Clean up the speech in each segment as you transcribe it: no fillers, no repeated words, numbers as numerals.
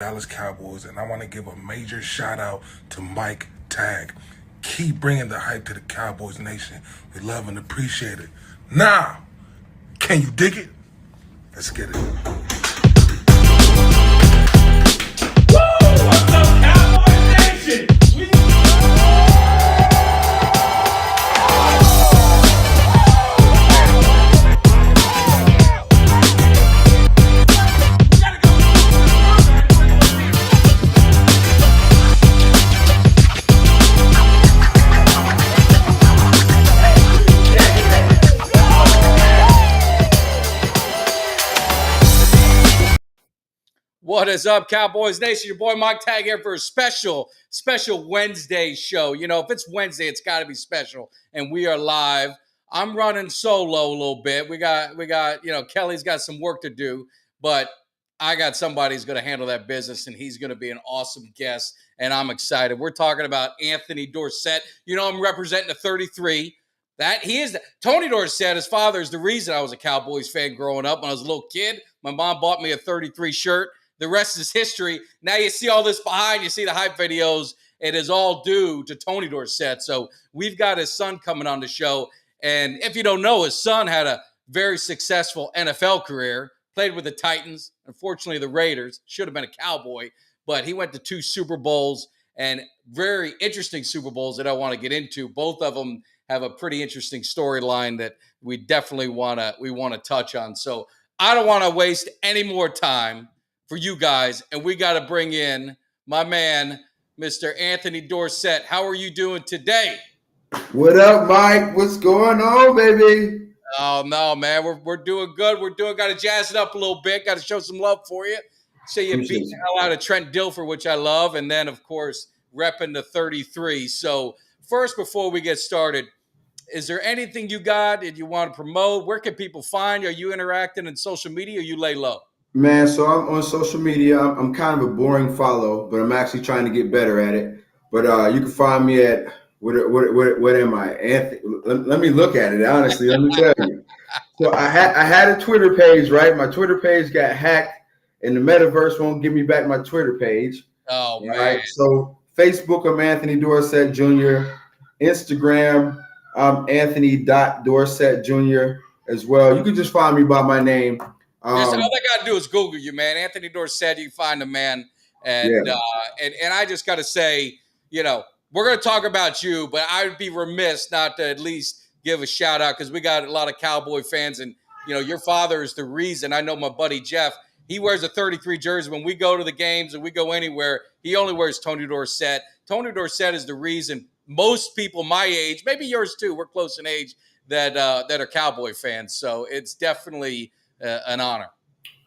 Dallas Cowboys, and I want to give a major shout out to Mike Tag. Keep bringing the hype to the Cowboys Nation. We love and appreciate it. Now, can you dig it? Let's get it. What's up, Cowboys Nation? What is up, Cowboys Nation? Your boy Mike Tag here for a special Wednesday show. You know, if it's Wednesday, it's got to be special, and we are live. I'm running solo a little bit. We got, Kelly's got some work to do, but I got somebody who's going to handle that business, and he's going to be an awesome guest, and I'm excited. We're talking about Anthony Dorsett. You know, I'm representing the 33. Tony Dorsett, his father, is the reason I was a Cowboys fan growing up. When I was a little kid, my mom bought me a 33 shirt. The rest is history. Now you see all this behind. You see the hype videos. It is all due to Tony Dorsett. So we've got his son coming on the show. And if you don't know, his son had a very successful NFL career, played with the Titans. Unfortunately, the Raiders. Should have been a Cowboy. But he went to 2 Super Bowls, and very interesting Super Bowls that I want to get into. Both of them have a pretty interesting storyline that we definitely want to touch on. So I don't want to waste any more time for you guys, and we got to bring in my man, Mr. Anthony Dorsett. How are you doing today? What up, Mike? What's going on, baby? Oh, no, man. We're doing good. Got to jazz it up a little bit. Got to show some love for you. So you beat the hell out of Trent Dilfer, which I love, and then, of course, repping the 33. So first, before we get started, is there anything you got that you want to promote? Where can people find you? Are you interacting in social media, or you lay low? Man, so I'm on social media. I'm kind of a boring follow, but I'm actually trying to get better at it. But you can find me at what am I? Anthony. Let me look at it. Honestly, let me tell you. So I had a Twitter page, right? My Twitter page got hacked, and the metaverse won't give me back my Twitter page. Oh, man. Right? So Facebook, I'm Anthony Dorsett Jr. Instagram, I'm Anthony.Dorsett Jr. as well. You can just find me by my name. All they got to do is Google you, man. Anthony Dorsett, you find the man. And I just got to say, you know, we're going to talk about you, but I would be remiss not to at least give a shout out, because we got a lot of Cowboy fans, and, you know, your father is the reason. I know my buddy Jeff, he wears a 33 jersey. When we go to the games and we go anywhere, he only wears Tony Dorsett. Tony Dorsett is the reason most people my age, maybe yours too, we're close in age, that are Cowboy fans. So it's definitely an honor.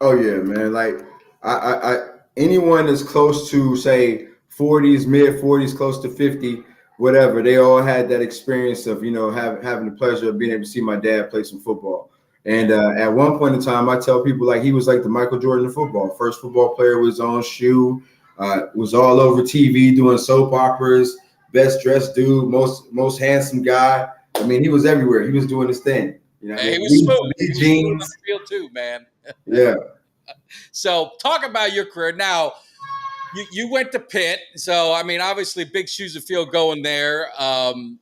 Oh yeah, man. Like I anyone that's close to, say, 40s, mid 40s, close to 50, whatever, they all had that experience of, you know, having the pleasure of being able to see my dad play some football. And at one point in time, I tell people, like, he was like the Michael Jordan of football. First football player with his own shoe, was all over TV doing soap operas, best dressed dude, most handsome guy. I mean, he was everywhere. He was doing his thing. You know, he was smooth. He was smooth on the field too, man. Yeah. So talk about your career. Now, you went to Pitt, so I mean, obviously, big shoes to fill going there.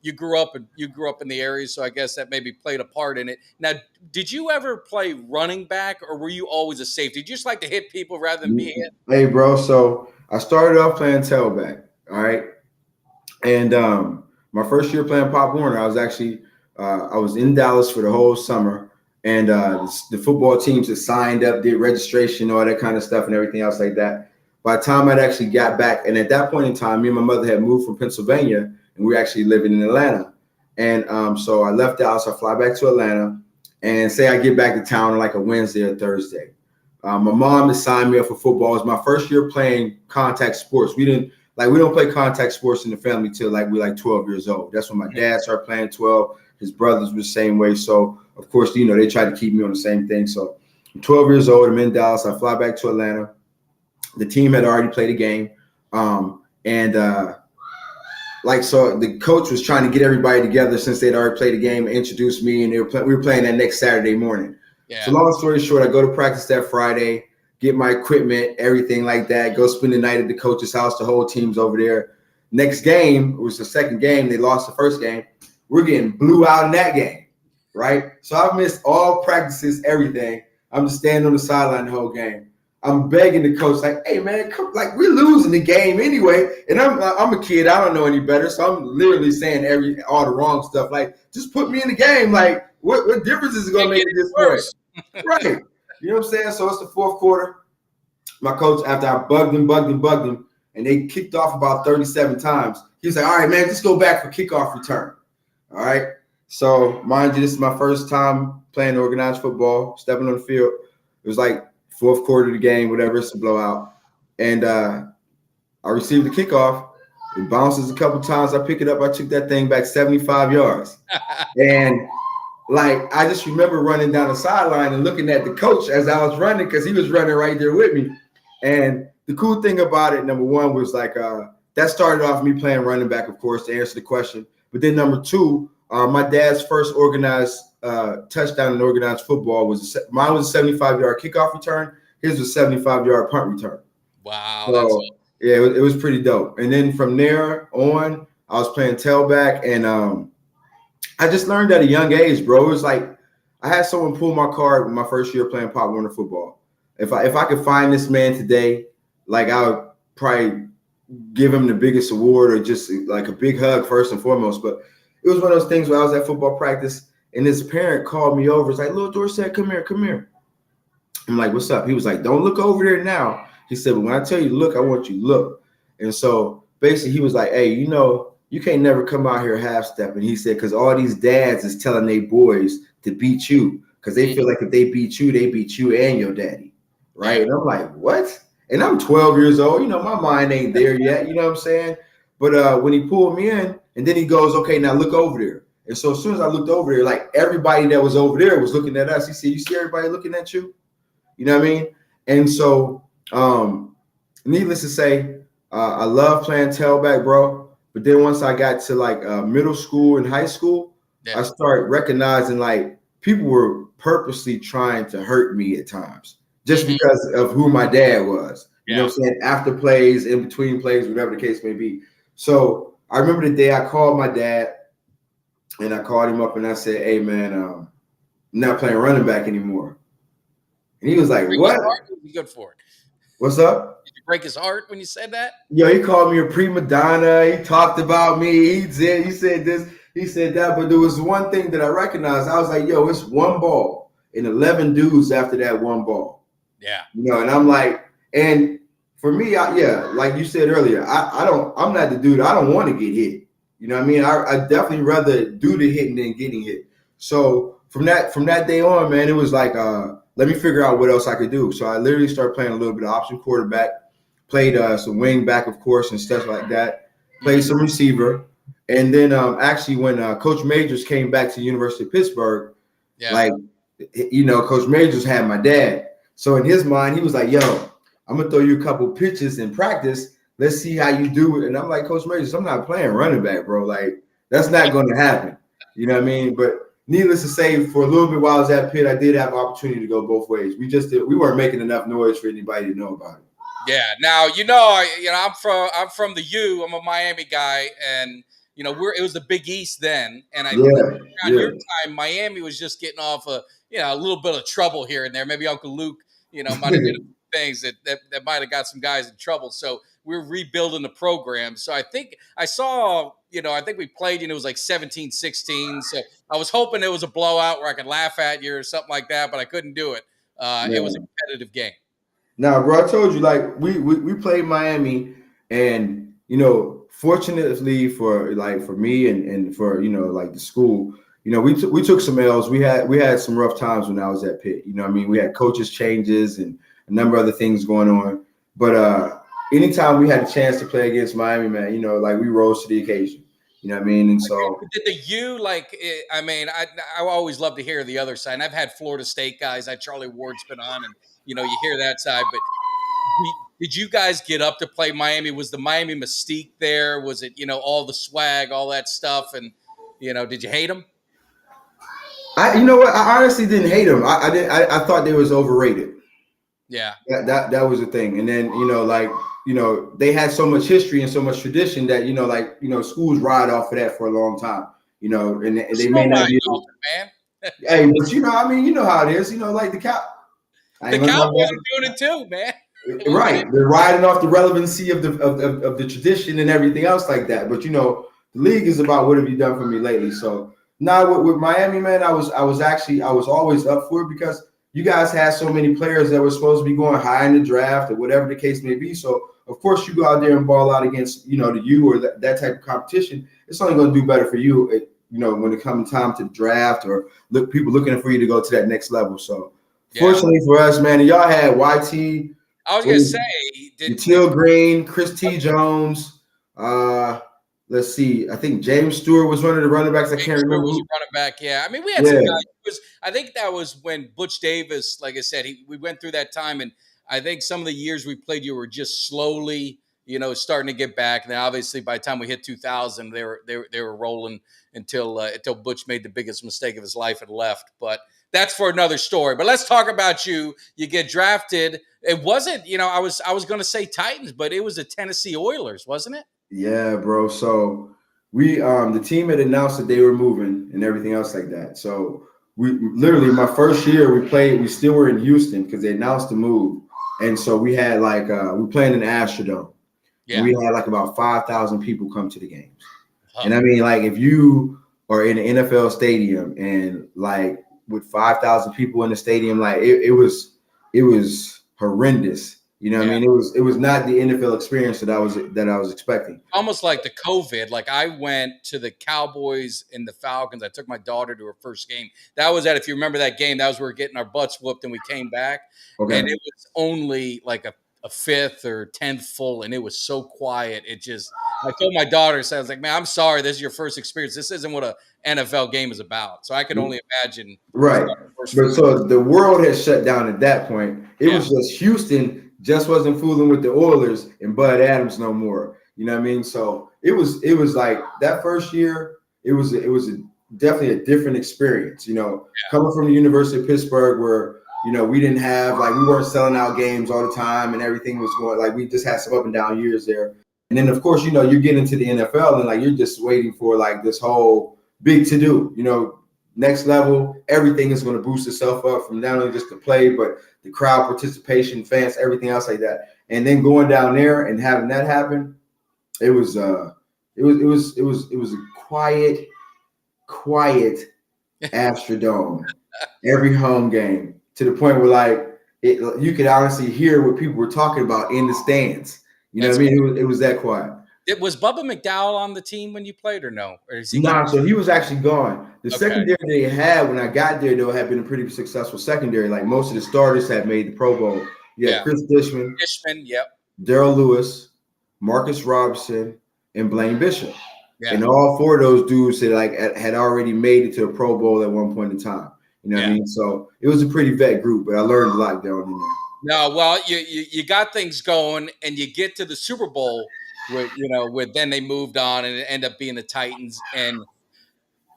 You grew up in the area, so I guess that maybe played a part in it. Now, did you ever play running back, or were you always a safety? Did you just like to hit people rather than be hit? Hey, bro. So I started off playing tailback. All right, and my first year playing Pop Warner, I was actually I was in Dallas for the whole summer, and the football teams that signed up, did registration, all that kind of stuff, and everything else like that. By the time I'd actually got back, and at that point in time, me and my mother had moved from Pennsylvania, and we were actually living in Atlanta. And so I left Dallas, I fly back to Atlanta, and say I get back to town on like a Wednesday or Thursday. My mom had signed me up for football. It was my first year playing contact sports. We don't play contact sports in the family till we're 12 years old. That's when my dad started playing 12. His brothers were the same way. So, of course, you know, they tried to keep me on the same thing. So I'm 12 years old. I'm in Dallas. I fly back to Atlanta. The team had already played a game. So the coach was trying to get everybody together since they'd already played a game and introduce me. And we were playing that next Saturday morning. Yeah. So long story short, I go to practice that Friday, get my equipment, everything like that, go spend the night at the coach's house. The whole team's over there. Next game, it was the second game. They lost the first game. We're getting blew out in that game, right? So I've missed all practices, everything. I'm just standing on the sideline the whole game. I'm begging the coach, like, hey, man, come, like, we're losing the game anyway. And I'm a kid. I don't know any better. So I'm literally saying all the wrong stuff. Like, just put me in the game. Like, what difference is it going to make at this point? Right. You know what I'm saying? So it's the fourth quarter. My coach, after I bugged him, and they kicked off about 37 times, he was like, all right, man, just go back for kickoff return. All right. So, mind you, this is my first time playing organized football, stepping on the field. It was like fourth quarter of the game, whatever, it's a blowout. And I received the kickoff. It bounces a couple times. I pick it up. I took that thing back 75 yards. And, like, I just remember running down the sideline and looking at the coach as I was running because he was running right there with me. And the cool thing about it, number one, was like that started off me playing running back, of course, to answer the question. But then number two, my dad's first organized touchdown in organized football mine was a 75-yard kickoff return. His was a 75-yard punt return. Wow. So, that's awesome. Yeah, it was pretty dope. And then from there on, I was playing tailback, and I just learned at a young age, bro. It was like I had someone pull my card my first year playing Pop Warner football. If I could find this man today, like, I would probably give him the biggest award or just like a big hug first and foremost. But it was one of those things where I was at football practice and his parent called me over. It's like, little Dorsett, come here. I'm like, what's up? He was like, don't look over there now. He said, but when I tell you to look, I want you to look. And so basically he was like, hey, you can't never come out here half-stepping. He said, because all these dads is telling their boys to beat you because they feel like if they beat you and your daddy. Right. And I'm like, what? And I'm 12 years old. My mind ain't there yet. You know what I'm saying? But when he pulled me in and then he goes, okay, now look over there. And so as soon as I looked over there, like everybody that was over there was looking at us. He said, you see everybody looking at you? You know what I mean? And so needless to say, I love playing tailback, bro. But then once I got to like middle school and high school, I started recognizing like people were purposely trying to hurt me at times. Just because of who my dad was, you know what I'm saying? After plays, in between plays, whatever the case may be. So I remember the day I called my dad and I called him up and I said, hey, man, I'm not playing running back anymore. And he was like, what? Be good for it. What's up? Did you break his heart when you said that? Yo, he called me a prima donna. He talked about me. He said this, he said that. But there was one thing that I recognized. I was like, yo, it's one ball and 11 dudes after that one ball. Yeah. And I'm like, and for me, like you said earlier, I'm not the dude. I don't want to get hit. You know what I mean? I definitely rather do the hitting than getting hit. So from that day on, man, it was like, let me figure out what else I could do. So I literally started playing a little bit of option quarterback, played some wing back, of course, and stuff like that, played some receiver. And then actually when Coach Majors came back to the University of Pittsburgh, Coach Majors had my dad. So in his mind, he was like, yo, I'm going to throw you a couple pitches in practice. Let's see how you do it. And I'm like, Coach Majors, I'm not playing running back, bro. Like, that's not going to happen. You know what I mean? But needless to say, for a little bit while I was at Pitt, I did have an opportunity to go both ways. We weren't making enough noise for anybody to know about it. Yeah. Now, I'm from the U. I'm a Miami guy. And, it was the Big East then. And your time, Miami was just getting off a little bit of trouble here and there. Maybe Uncle Luke, might have did a few things that might have got some guys in trouble. So we're rebuilding the program. So I think I saw, I think we played, it was like 17-16. So I was hoping it was a blowout where I could laugh at you or something like that, but I couldn't do it. It was a competitive game. Now, bro, I told you, like, we played Miami and, fortunately for me and for, like the school, we took some L's. We had some rough times when I was at Pitt. We had coaches changes and a number of other things going on. But anytime we had a chance to play against Miami, man, we rose to the occasion. You know what I mean? And so did the U I always love to hear the other side. And I've had Florida State guys. Charlie Ward's been on, and you hear that side. But did you guys get up to play Miami? Was the Miami mystique there? Was it all the swag, all that stuff? And did you hate them? I honestly didn't hate them. I thought they was overrated. Yeah. That was the thing. And then, they had so much history and so much tradition that, schools ride off of that for a long time, and they may Still not riding be off able, it, man. hey, but you know how it is, like the cow. I The ain't gonna Cowboys talk about are doing it too, man. right. They're riding off the relevancy of the tradition and everything else like that. But the league is about what have you done for me lately. So now with Miami, man, I was always up for it because you guys had so many players that were supposed to be going high in the draft or whatever the case may be. So of course you go out there and ball out against the U or that type of competition. It's only going to do better for you, when it comes time to draft or people looking for you to go to that next level. So. Yeah. Fortunately for us, man, y'all had YT. I was gonna say, Teal Green, Chris T. Jones. Let's see. I think James Stewart was one of the running backs. I can't remember. Was a running back. Yeah, I mean, we had some guys. I think that was when Butch Davis, like I said, we went through that time, and I think some of the years we played, you were just slowly, starting to get back. And then obviously, by the time we hit 2000, they were rolling until Butch made the biggest mistake of his life and left. But that's for another story. But let's talk about you. You get drafted. It wasn't, I was going to say Titans, but it was the Tennessee Oilers, wasn't it? Yeah, bro. So we, the team had announced that they were moving and everything else like that. So we literally, my first year we still were in Houston because they announced the move. And so we had we playing in the Astrodome. Yeah. And we had about 5,000 people come to the games. Huh. And I mean, if you are in an NFL stadium and with 5,000 people in the stadium, it was horrendous. You know what I mean? It was not the NFL experience that I was expecting. Almost like the COVID. I went to the Cowboys and the Falcons. I took my daughter to her first game. That was if you remember that game, that was where we were getting our butts whooped and we came back. Okay. And it was only a fifth or 10th full, and it was so quiet. I told my daughter, so I was like, man, I'm sorry, this is your first experience. This isn't what an NFL game is about. So I can only imagine. Right. But so the world has shut down at that point. It was just Houston just wasn't fooling with the Oilers and Bud Adams no more. You know what I mean? So it was that first year, it was definitely a different experience, coming from the University of Pittsburgh where, we didn't have we weren't selling out games all the time and everything was going we just had some up and down years there. And then of course, you get into the NFL and you're just waiting for this whole big to do, next level, everything is going to boost itself up from not only just the play, but the crowd participation, fans, everything else like that. And then going down there and having that happen, it was a quiet Astrodome every home game to the point where you could honestly hear what people were talking about in the stands. You know what I mean? It was that quiet. Was Bubba McDowell on the team when you played or no? Or is he so he was actually gone. The secondary they had when I got there, though, had been a pretty successful secondary. Most of the starters had made the Pro Bowl. Chris Dishman, yep. Darrell Lewis, Marcus Robinson, and Blaine Bishop. Yeah. And all four of those dudes had already made it to a Pro Bowl at one point in time. You know what I mean? So it was a pretty vet group, but I learned a lot down in there. No, well, you got things going, and you get to the Super Bowl. Then they moved on and it ended up being the Titans. And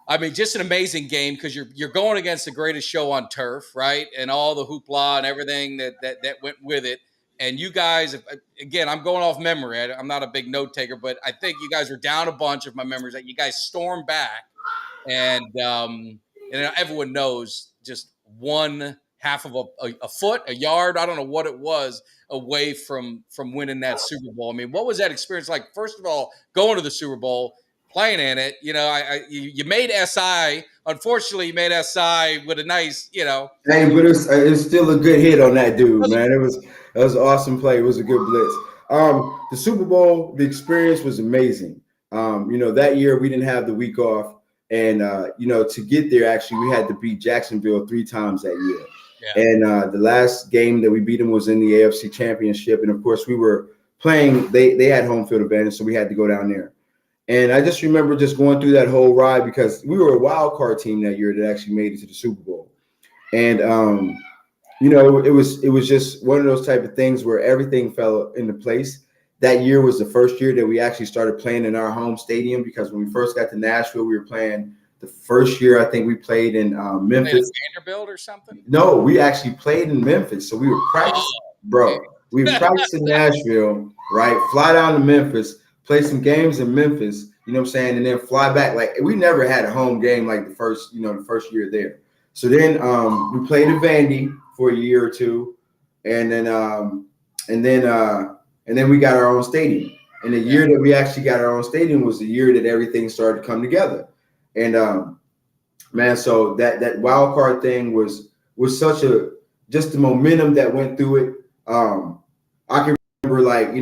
I mean, just an amazing game because you're going against the greatest show on turf, right? And all the hoopla and everything that went with it. And you guys, again, I'm going off memory. I'm not a big note taker, but I think you guys were down a bunch of my memories. That you guys stormed back, and everyone knows just one half of a foot, a yard, I don't know what it was, away from winning that Super Bowl. I mean, what was that experience like? First of all, going to the Super Bowl, playing in it, you made SI. Unfortunately, you made SI with a nice, Hey, but it's still a good hit on that dude, man. It was an awesome play. It was a good blitz. The Super Bowl, the experience was amazing. That year we didn't have the week off. And, to get there, actually, we had to beat Jacksonville 3 times that year. Yeah. And the last game that we beat them was in the AFC Championship. And, of course, we were playing. They had home field advantage, so we had to go down there. And I just remember just going through that whole ride because we were a wild card team that year that actually made it to the Super Bowl. And, it was just one of those type of things where everything fell into place. That year was the first year that we actually started playing in our home stadium because when we first got to Nashville, we were playing The first year, I think we played in Memphis. Vanderbilt or something? No, we actually played in Memphis. So we were practicing, bro. We were practicing in Nashville, right? Fly down to Memphis, play some games in Memphis, you know what I'm saying? And then fly back. Like, we never had a home game like the first year there. So then we played in Vandy for a year or two, and then we got our own stadium. And the year that we actually got our own stadium was the year that everything started to come together. And man, so that wild card thing was such just the momentum that went through it. I can remember, like,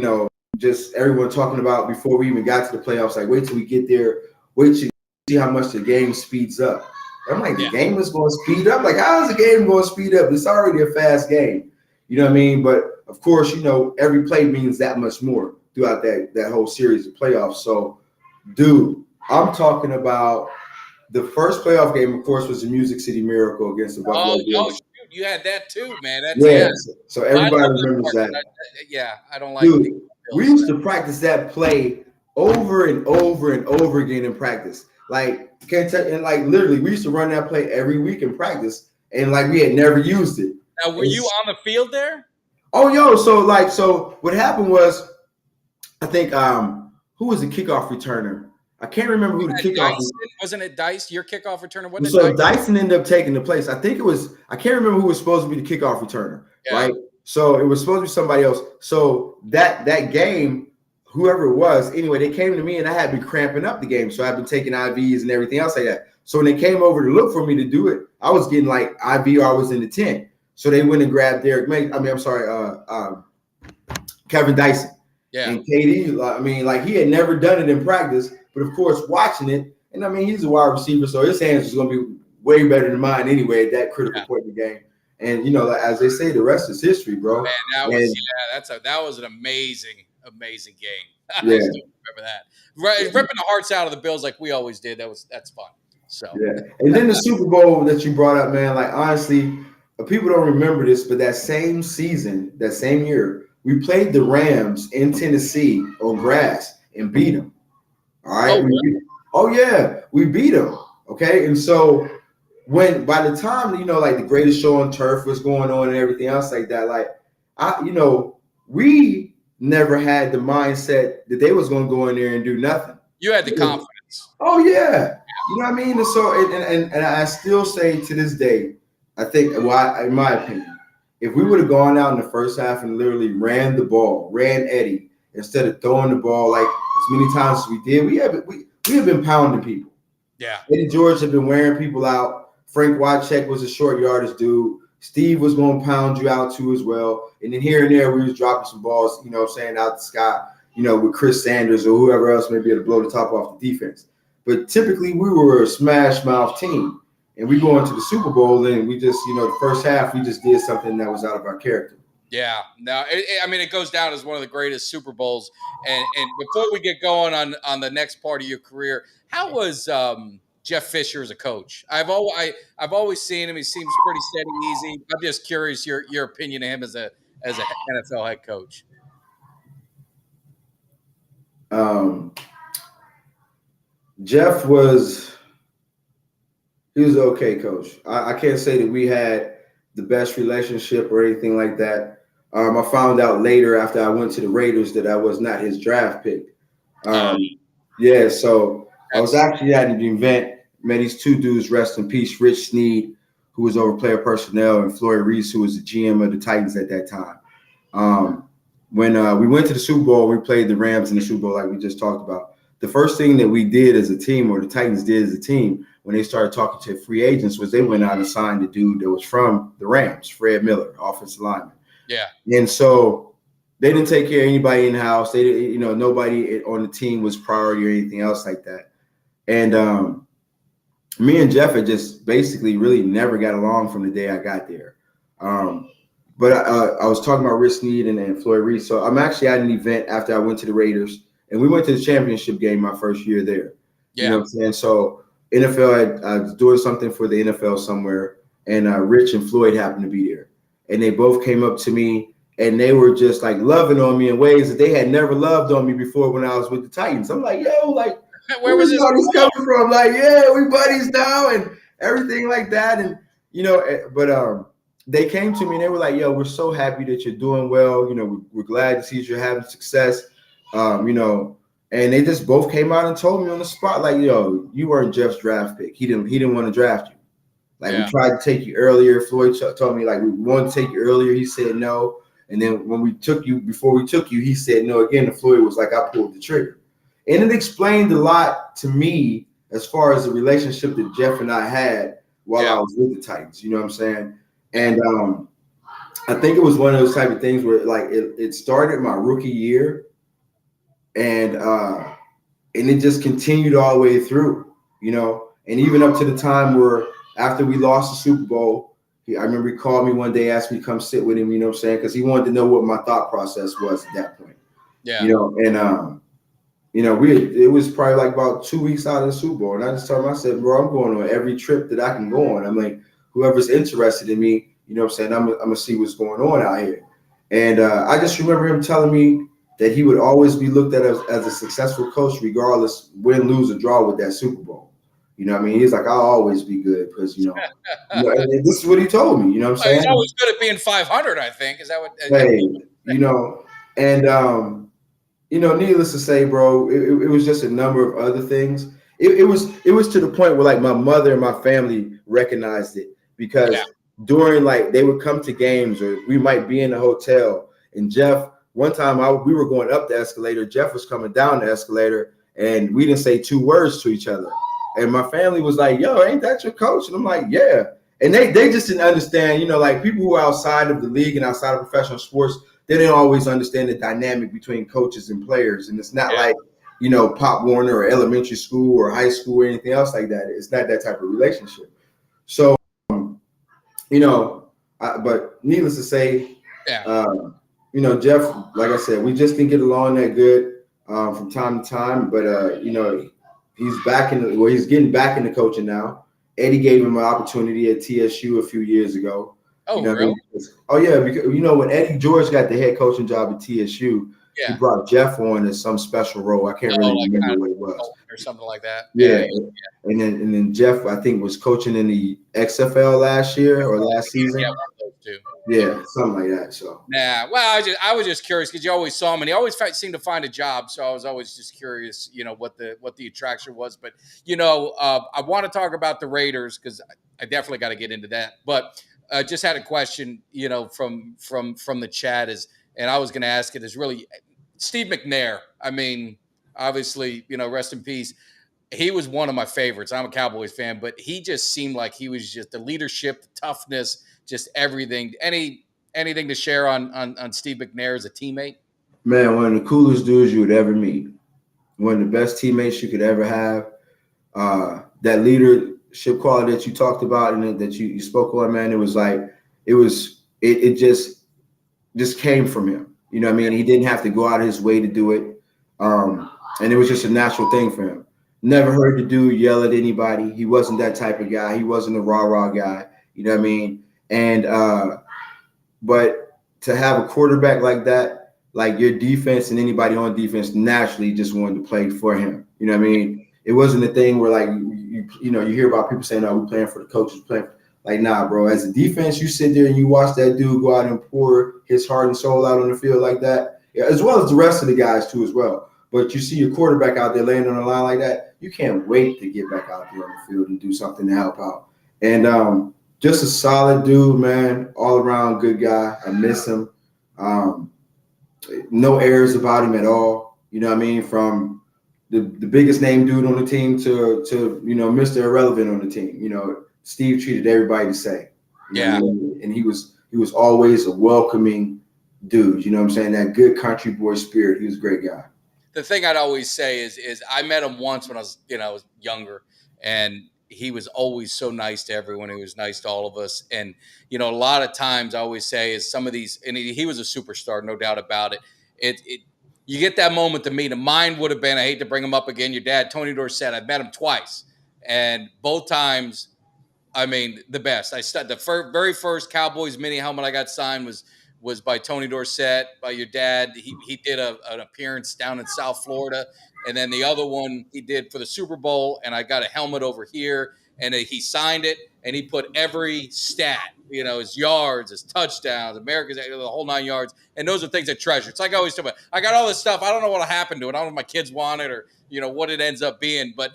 just everyone talking about before we even got to the playoffs, like, wait till we get there, wait till you see how much the game speeds up. I'm like, the game is going to speed up? Like, how is the game going to speed up? It's already a fast game. You know what I mean? But of course, every play means that much more throughout that whole series of playoffs. So, dude, I'm talking about the first playoff game, of course, was the Music City Miracle against the Buffalo Bills. Shoot, you had that too, man. So everybody remembers that. I don't like. Dude, we used to practice that play over and over and over again in practice. Like, can't tell, and like literally, we used to run that play every week in practice, and like we had never used it. Now, were you on the field there? Oh, so what happened was, I think who was the kickoff returner? I can't remember who the kickoff was. Wasn't it Dice, your kickoff returner? Wasn't So it Dice? Dyson ended up taking the place. I think it was, I can't remember who was supposed to be the kickoff returner, right? So it was supposed to be somebody else. So that game, whoever it was, anyway, they came to me and I had been cramping up the game. So I've been taking IVs and everything else like that. So when they came over to look for me to do it, I was getting like IV, I was in the tent. So they went and grabbed Kevin Dyson. Yeah. And KD, he had never done it in practice, but of course, watching it, and he's a wide receiver, so his hands is going to be way better than mine anyway at that critical point in the game. And as they say, the rest is history, bro. Man, that was an amazing game. I still remember that. Right, ripping the hearts out of the Bills like we always did. That's fun. So and then the Super Bowl that you brought up, man. Like, honestly, people don't remember this, but that same season, that same year, we played the Rams in Tennessee on grass and beat them. All right. We beat them. Okay. And so by the time, the greatest show on turf was going on and everything else like that, we never had the mindset that they was going to go in there and do nothing. You had the confidence. Oh, yeah. You know what I mean? And so, and I still say to this day, I think, in my opinion, if we would have gone out in the first half and literally ran Eddie, instead of throwing the ball like as many times as we did, we have been pounding people. Yeah. Eddie George had been wearing people out. Frank Wycheck was a short yardage dude. Steve was going to pound you out too as well. And then here and there, we was dropping some balls, out the sky, with Chris Sanders or whoever else may be able to blow the top off the defense. But typically, we were a smash mouth team. And we go into the Super Bowl, and we just, the first half, we just did something that was out of our character. Yeah. No, it goes down as one of the greatest Super Bowls. And before we get going on the next part of your career, how was Jeff Fisher as a coach? I've always seen him. He seems pretty steady, easy. I'm just curious your opinion of him as a NFL head coach. Jeff was an okay coach. I can't say that we had the best relationship or anything like that. I found out later after I went to the Raiders that I was not his draft pick. So I was actually at an event, met these two dudes, rest in peace, Rich Sneed, who was over player personnel, and Floyd Reese, who was the GM of the Titans at that time. When we went to the Super Bowl, we played the Rams in the Super Bowl like we just talked about. The first thing that we did as a team, or the Titans did as a team, when they started talking to free agents, was they went out and signed a dude that was from the Rams, Fred Miller, offensive lineman. Yeah. And so they didn't take care of anybody in the house. They didn't, nobody on the team was priority or anything else like that. And me and Jeff had just basically really never got along from the day I got there. But I was talking about Rich Sneed and Floyd Reese. So I'm actually at an event after I went to the Raiders, and we went to the championship game my first year there. Yeah. You know what I'm saying? So NFL, I was doing something for the NFL somewhere, and Rich and Floyd happened to be there. And they both came up to me, and they were just like loving on me in ways that they had never loved on me before when I was with the Titans. I'm like, yo, like, Where was this? all this coming from? Like, yeah, we buddies now and everything like that. And but they came to me and they were like, yo, we're so happy that you're doing well. We're glad to see that you're having success. And they just both came out and told me on the spot, like, yo, you weren't Jeff's draft pick. He didn't want to draft you. Like, we tried to take you earlier. Floyd told me, like, we wanted to take you earlier. He said no. And then when before we took you, he said no again. And Floyd was like, I pulled the trigger. And it explained a lot to me as far as the relationship that Jeff and I had while I was with the Titans. You know what I'm saying? And I think it was one of those type of things where, like, it started my rookie year, and it just continued all the way through, and even up to the time where after we lost the Super Bowl, I remember he called me one day, asked me to come sit with him, you know what I'm saying? Because he wanted to know what my thought process was at that point. Yeah. And it was probably like about 2 weeks out of the Super Bowl. And I just told him, I said, bro, I'm going on every trip that I can go on. I'm like, whoever's interested in me, you know what I'm saying, I'm gonna see what's going on out here. And I just remember him telling me that he would always be looked at as a successful coach, regardless win, lose, or draw with that Super Bowl. You know what I mean? He's like, I'll always be good because, and this is what he told me, you know what I'm saying? He's always good at being 500, I think. Is that what? Needless to say, bro, it was just a number of other things. It was to the point where, like, my mother and my family recognized it because during, like, they would come to games or we might be in a hotel, and Jeff, one time we were going up the escalator, Jeff was coming down the escalator, and we didn't say 2 words to each other. And my family was like, yo, ain't that your coach? And I'm like, yeah. And they just didn't understand, like, people who are outside of the league and outside of professional sports, they didn't always understand the dynamic between coaches and players. And it's not like, Pop Warner or elementary school or high school or anything else like that. It's not that type of relationship. So, but needless to say, Jeff, like I said, we just didn't get along that good from time to time. But, he's getting back into coaching now. Eddie gave him an opportunity at TSU a few years ago. Oh, really? Oh, yeah. Because, when Eddie George got the head coaching job at TSU, he brought Jeff on as some special role. I can't really remember what it was. Or something like that. Yeah. And then Jeff, I think, was coaching in the XFL last year or last season. Yeah, one of those two. Yeah, something like that. So. Nah, well, I was just curious because you always saw him and he always seemed to find a job. So I was always just curious, what the attraction was. But I want to talk about the Raiders because I definitely got to get into that. But just had a question, from the chat and I was going to ask it is really Steve McNair. I mean, obviously, rest in peace. He was one of my favorites. I'm a Cowboys fan, but he just seemed like he was just the leadership, the toughness, just everything. Anything to share on Steve McNair as a teammate? Man, one of the coolest dudes you would ever meet. One of the best teammates you could ever have. That leadership quality that you talked about and that you spoke on, man, it just came from him. You know what I mean? He didn't have to go out of his way to do it. And it was just a natural thing for him. Never heard the dude yell at anybody. He wasn't that type of guy. He wasn't a rah-rah guy. You know what I mean? And but to have a quarterback like that, like your defense and anybody on defense naturally just wanted to play for him. You know what I mean? It wasn't a thing where, like, you hear about people saying, "Oh, we're playing for the coaches." Like, nah, bro. As a defense, you sit there and you watch that dude go out and pour his heart and soul out on the field like that, as well as the rest of the guys too, as well. But you see your quarterback out there laying on the line like that, you can't wait to get back out there on the field and do something to help out. And just a solid dude, man, all around good guy. I miss him. No errors about him at all. You know what I mean? From the biggest name dude on the team to Mr. Irrelevant on the team. Steve treated everybody the same. Yeah. And he was always a welcoming dude. You know what I'm saying? That good country boy spirit. He was a great guy. The thing I'd always say is I met him once when I was younger, and he was always so nice to everyone. He was nice to all of us. And, a lot of times I always say is some of these, and he was a superstar, no doubt about it. You get that moment to meet him. Mine would have been, I hate to bring him up again, your dad, Tony Dorsett. I've met him twice, and both times, I mean, the best. The very first Cowboys mini helmet I got signed was was by Tony Dorsett, by your dad. He did an appearance down in South Florida, and then the other one he did for the Super Bowl. And I got a helmet over here, and he signed it, and he put every stat, his yards, his touchdowns, America's, the whole 9 yards. And those are things I treasure. It's like I always talk about. I got all this stuff. I don't know what'll happen to it. I don't know if my kids want it or what it ends up being. But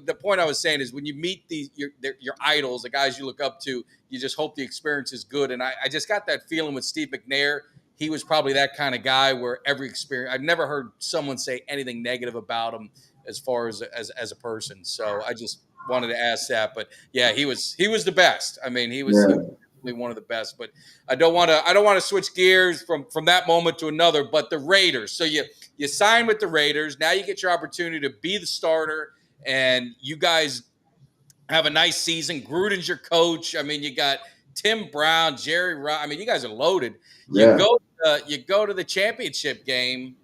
the point I was saying is when you meet your idols, the guys you look up to, you just hope the experience is good. And I just got that feeling with Steve McNair. He was probably that kind of guy where every experience, I've never heard someone say anything negative about him as far as a person. So I just wanted to ask that. But yeah, he was the best. I mean, he was definitely one of the best. But I don't want to switch gears from that moment to another. But the Raiders. So you sign with the Raiders. Now you get your opportunity to be the starter, and you guys have a nice season. Gruden's your coach. I mean, you got Tim Brown, Jerry Rice. I mean, you guys are loaded. You go to the championship game,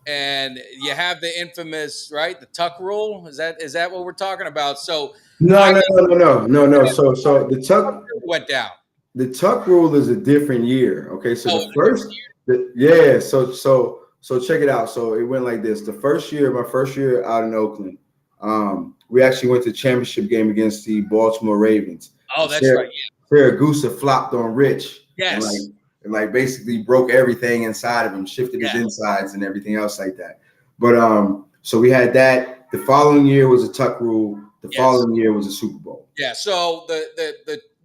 and you have the infamous, right, the tuck rule. Is that what we're talking about? So no. So the tuck went down. The tuck rule is a different year. Okay, so So check it out. So it went like this. My first year out in Oakland, we actually went to the championship game against the Baltimore Ravens. Oh, that's right. Yeah. Saragusa flopped on Rich. Yes. And basically broke everything inside of him, shifted his insides and everything else like that. But so we had that. The following year was a tuck rule. The following year was a Super Bowl. Yeah. So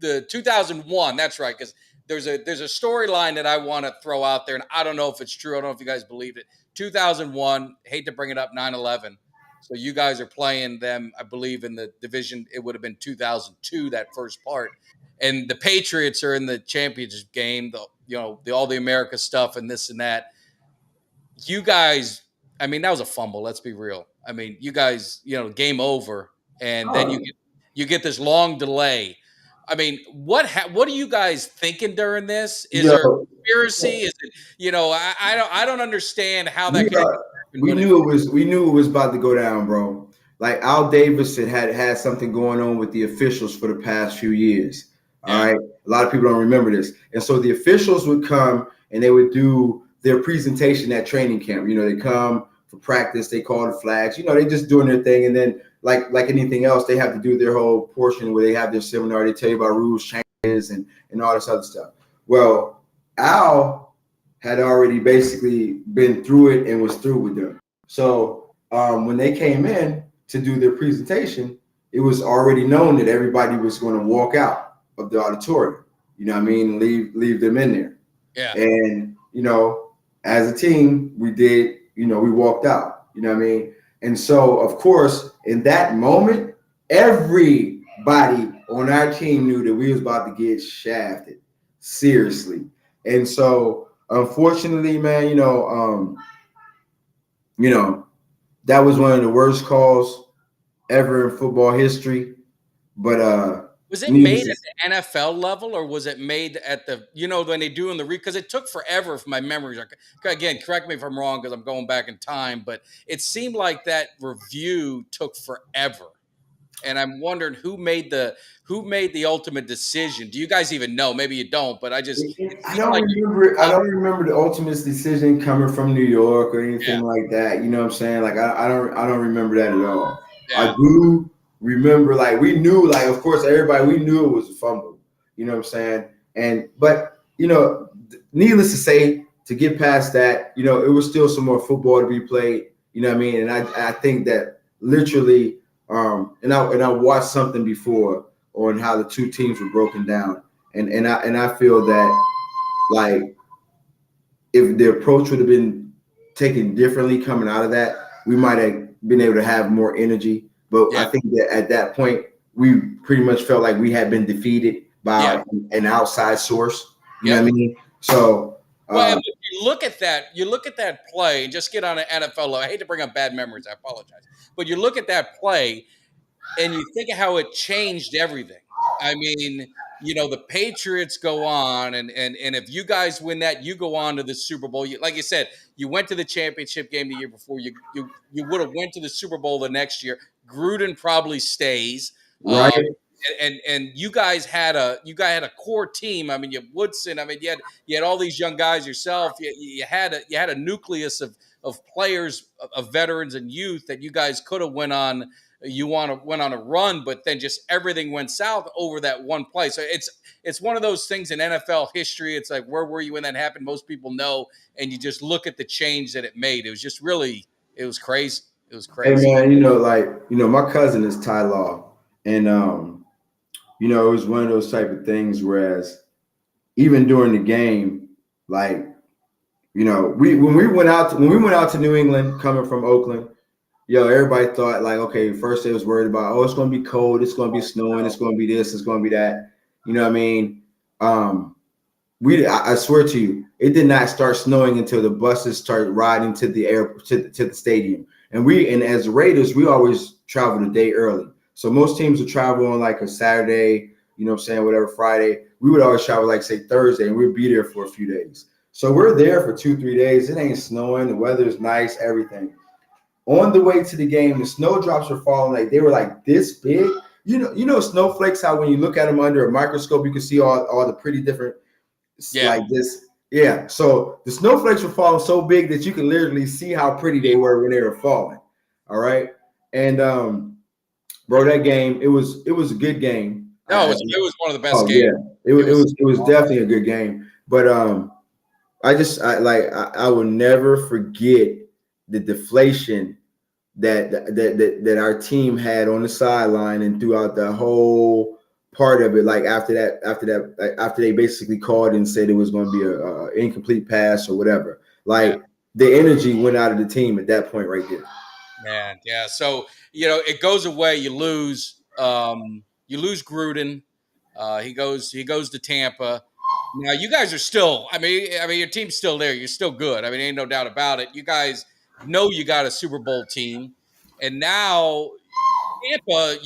the 2001, that's right, because there's a storyline that I want to throw out there, and I don't know if it's true. I don't know if you guys believe it. 2001, hate to bring it up, 9/11. So you guys are playing them, I believe, in the division. It would have been 2002, that first part. And the Patriots are in the championship game, all the America stuff and this and that. You guys, I mean, that was a fumble. Let's be real. I mean, you guys, game over, and then you get this long delay. I mean, what are you guys thinking during this? Is there a conspiracy? Is it, I don't understand how that could happen. We knew it was about to go down, bro. Like Al Davis had something going on with the officials for the past few years. All right. A lot of people don't remember this. And so the officials would come and they would do their presentation at training camp. They come for practice, they call the flags, they just doing their thing. And then like anything else, they have to do their whole portion where they have their seminar. They tell you about rules changes and all this other stuff. Well, Al had already basically been through it and was through with them. So when they came in to do their presentation, it was already known that everybody was going to walk out of the auditorium, leave them in there. Yeah. And, as a team, we did, we walked out, And so, of course, in that moment, everybody on our team knew that we was about to get shafted, seriously. And so, unfortunately, man, that was one of the worst calls ever in football history. But was it made at the NFL level, or was it made at the, when they do in the because it took forever for my memories. Again, correct me if I'm wrong because I'm going back in time, but it seemed like that review took forever. And I'm wondering who made the ultimate decision. Do you guys even know? Maybe you don't, but I don't remember the ultimate decision coming from New York or anything like that. You know what I'm saying? Like I don't remember that at all. Yeah. I do remember, we knew, of course, we knew it was a fumble. You know what I'm saying? But needless to say, to get past that, it was still some more football to be played. You know what I mean? And I think that literally, and I watched something before on how the two teams were broken down, and I feel that if the approach would have been taken differently coming out of that, we might have been able to have more energy. But I think that at that point, we pretty much felt like we had been defeated by an outside source. You know what I mean? So, if you look at that play, and just get on an NFL level. I hate to bring up bad memories. I apologize. But you look at that play, and you think of how it changed everything. I mean, the Patriots go on, and if you guys win that, you go on to the Super Bowl. Like you said, you went to the championship game the year before. You would have went to the Super Bowl the next year. Gruden probably stays. Right. and you guys had a core team. I mean, you have Woodson. I mean, you had all these young guys yourself. You had a nucleus of players, of veterans and youth that you guys could have went on. Went on a run, but then just everything went south over that one play. So it's one of those things in NFL history. It's like, where were you when that happened? Most people know, and you just look at the change that it made. It was just really, it was crazy. It was Hey crazy. man, my cousin is Ty Law, and it was one of those type of things. Whereas even during the game, like, when we went out to New England, coming from Oakland, everybody thought like, okay, first they was worried about, it's going to be cold, it's going to be snowing, it's going to be this, it's going to be that. You know what I mean? I swear to you, it did not start snowing until the buses started riding to the stadium. And as the Raiders, we always travel a day early. So most teams would travel on like a Saturday, whatever, Friday. We would always travel like, say, Thursday, and we'd be there for a few days. So we're there for 2-3 days. It ain't snowing. The weather's nice, everything. On the way to the game, the snowdrops were falling. Like, they were like this big. Snowflakes, how when you look at them under a microscope, you can see all the pretty different, like this. Yeah. So the snowflakes were falling so big that you can literally see how pretty they were when they were falling. All right. And bro, that game, it was a good game. No, it was one of the best games. Yeah. It was definitely a good game. But I will never forget the deflation that our team had on the sideline and throughout the whole part of it. Like after they basically called and said it was going to be a incomplete pass or whatever, like the energy went out of the team at that point right there. Man, yeah. So it goes away. You lose Gruden. He goes to Tampa. Now you guys are still. I mean, your team's still there. You're still good. I mean, ain't no doubt about it. You guys know you got a Super Bowl team, and now Tampa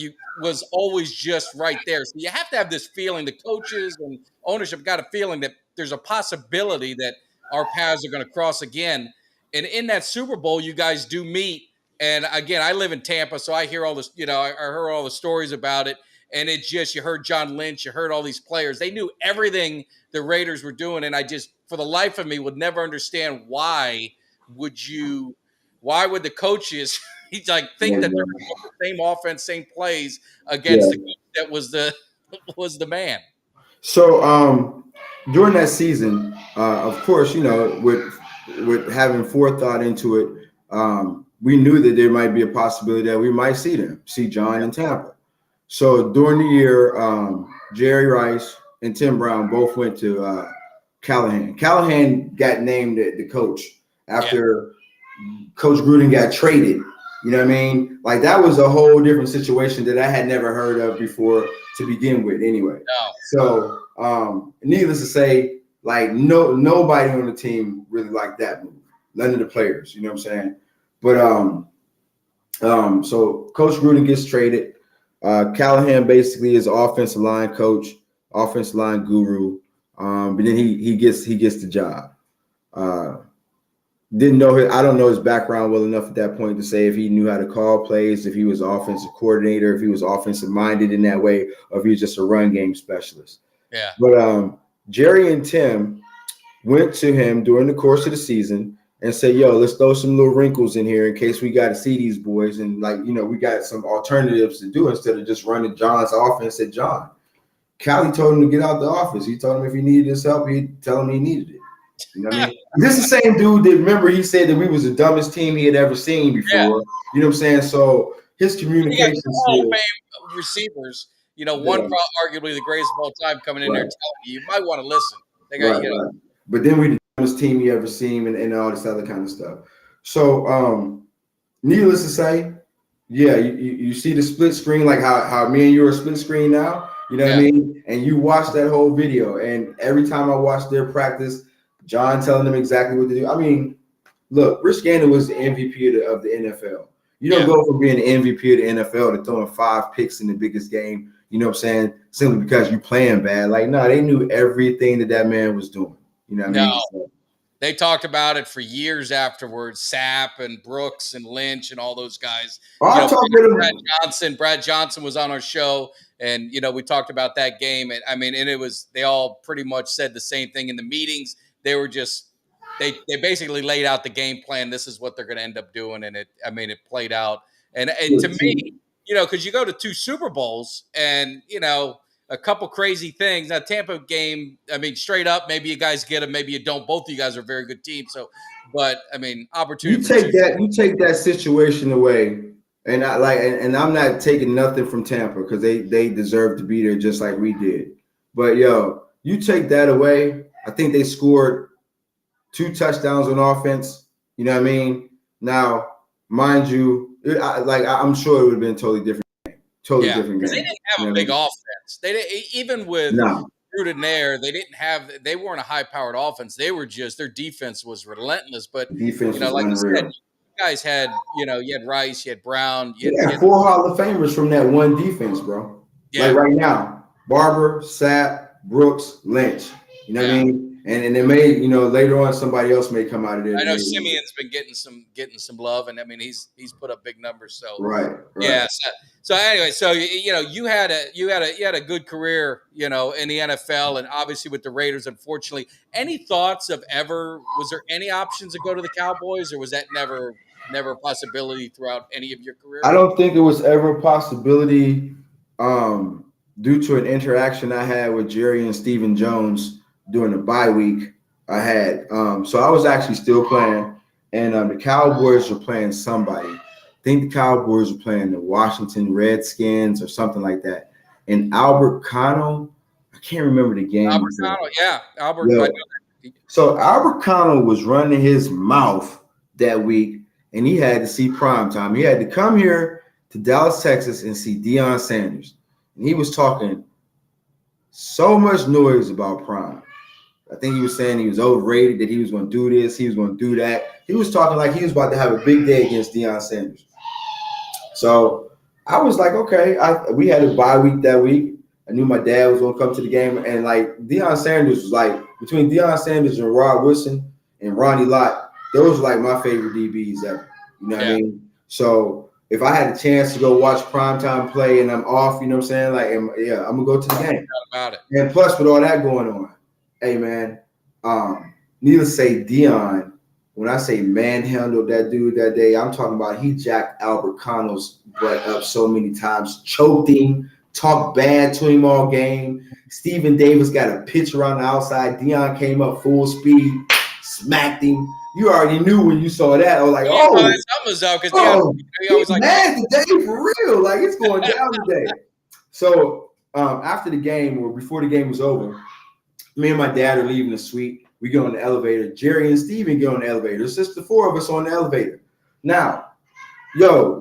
was always just right there. So you have to have this feeling. The coaches and ownership got a feeling that there's a possibility that our paths are going to cross again. And in that Super Bowl, you guys do meet. And again, I live in Tampa, so I hear all this. I heard all the stories about it. And it just, you heard John Lynch, you heard all these players. They knew everything the Raiders were doing. And I just, for the life of me, would never understand why would the coaches think that they're going to the same offense, same plays against the coach that was the man. So during that season, of course, with having forethought into it, we knew that there might be a possibility that we might see John in Tampa. So during the year, Jerry Rice and Tim Brown both went to Callahan. Callahan got named the coach after Coach Gruden got traded. You know what I mean? Like, that was a whole different situation that I had never heard of before to begin with anyway. No. So needless to say, like, nobody on the team really liked that move. None of the players, you know what I'm saying? But so Coach Gruden gets traded. Callahan basically is offensive line coach, offensive line guru. But then he gets the job. Didn't know I don't know his background well enough at that point to say if he knew how to call plays, if he was offensive coordinator, if he was offensive minded in that way, or if he was just a run game specialist. Yeah. But Jerry and Tim went to him during the course of the season and said, let's throw some little wrinkles in here in case we got to see these boys. And we got some alternatives to do instead of just running John's offense at John. Callie told him to get out the office. He told him if he needed his help, he'd tell him he needed it. You know what I mean? This is the same dude that, remember, he said that we was the dumbest team he had ever seen before. Yeah. You know what I'm saying? So his communication skills. Receivers, one arguably the greatest of all time coming in there telling you might want to listen. They got right. But then we the dumbest team you ever seen and all this other kind of stuff. So needless to say, you see the split screen, like how me and you are split screen now. You know what I mean? And you watch that whole video, and every time I watch their practice, John telling them exactly what to do. I mean, look, Rich Gannon was the MVP of the NFL. You don't go from being the MVP of the NFL to throwing 5 picks in the biggest game, you know what I'm saying, simply because you playing bad. Like, no, they knew everything that man was doing. You know what I mean? So, They talked about it for years afterwards. Sapp and Brooks and Lynch and all those guys. Oh, I talked with him. Brad Johnson was on our show, and we talked about that game. And I mean, and it was they all pretty much said the same thing in the meetings. They were just they basically laid out the game plan. This is what they're going to end up doing, and it played out. And to me, because you go to 2 Super Bowls, and a couple crazy things. That Tampa game, I mean, straight up, maybe you guys get them, maybe you don't. Both of you guys are a very good team. So, but I mean, opportunity. You take that situation away, and I'm not taking nothing from Tampa because they deserve to be there just like we did. But you take that away, I think they scored 2 touchdowns on offense. You know what I mean? Now, mind you, I'm sure it would have been totally different. Totally different game. They didn't have a big offense. They didn't, even with Gruden there, they weren't a high-powered offense. They were just their defense was relentless. But defense was like unreal. you said, you guys had you had Rice, you had Brown, you had 4 Hall of Famers from that one defense, bro. Yeah. Like right now, Barber, Sapp, Brooks, Lynch. You know what I mean? And they may, later on somebody else may come out of there. I know Simeon's been getting some love, and I mean he's put up big numbers. So right. Yeah. So anyway, so you had a good career, in the NFL, and obviously with the Raiders. Unfortunately, any thoughts of was there any options to go to the Cowboys, or was that never a possibility throughout any of your career? I don't think it was ever a possibility, due to an interaction I had with Jerry and Stephen Jones during the bye week I had. So I was actually still playing, and the Cowboys were playing somebody. I think the Cowboys were playing the Washington Redskins or something like that. And Albert Connell, I can't remember the game. Albert Connell, yeah. Albert. Yeah. So Albert Connell was running his mouth that week, and he had to see prime time. He had to come here to Dallas, Texas, and see Deion Sanders. And he was talking so much noise about prime. I think he was saying he was overrated, that he was going to do this, he was going to do that. He was talking like he was about to have a big day against Deion Sanders. So I was like, okay. We had a bye week that week. I knew my dad was going to come to the game. And like Deion Sanders was like, between Deion Sanders and Rod Woodson and Ronnie Lott, those were like my favorite DBs ever. You know what I mean? So if I had a chance to go watch primetime play and I'm off, you know what I'm saying? Like, I'm going to go to the game. About it. And plus with all that going on, hey, man, needless to say, Deion, when I say manhandled that dude that day, I'm talking about he jacked Albert Connell's butt up so many times, choked him, talked bad to him all game. Stephen Davis got a pitcher on the outside. Deion came up full speed, smacked him. You already knew when you saw that. I was like, something's up because he always like mad today for real. Like it's going down today. So after the game or before the game was over, me and my dad are leaving the suite. We go in the elevator. Jerry and Steven get on the elevator. It's just the 4 of us on the elevator. Now,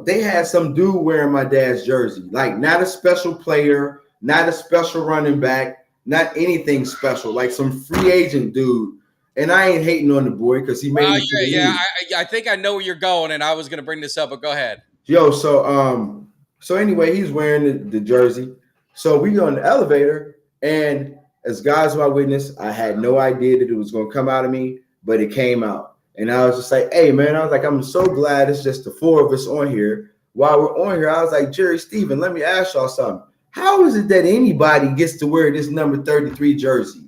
they had some dude wearing my dad's jersey. Like not a special player, not a special running back, not anything special. Like some free agent dude. And I ain't hating on the boy because he made it. I think I know where you're going, and I was going to bring this up, but go ahead. So anyway, he's wearing the jersey. So we go in the elevator, and as God's my witness, I had no idea that it was going to come out of me, but it came out. And I was just like, hey, man, I'm so glad it's just the 4 of us on here. While we're on here, I was like, Jerry, Steven, let me ask y'all something. How is it that anybody gets to wear this number 33 jersey?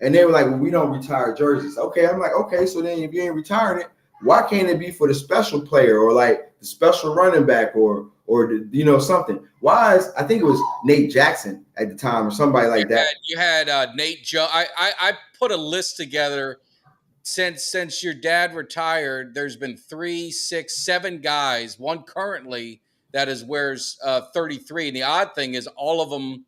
And they were like, well, we don't retire jerseys. Okay, I'm like, okay, so then if you ain't retiring it, why can't it be for the special player or like the special running back or something? Why I think it was Nate Jackson at the time or somebody like that. You had Nate Joe. I put a list together since your dad retired. There's been 3, 6, 7 guys, one currently that wears 33. And the odd thing is all of them,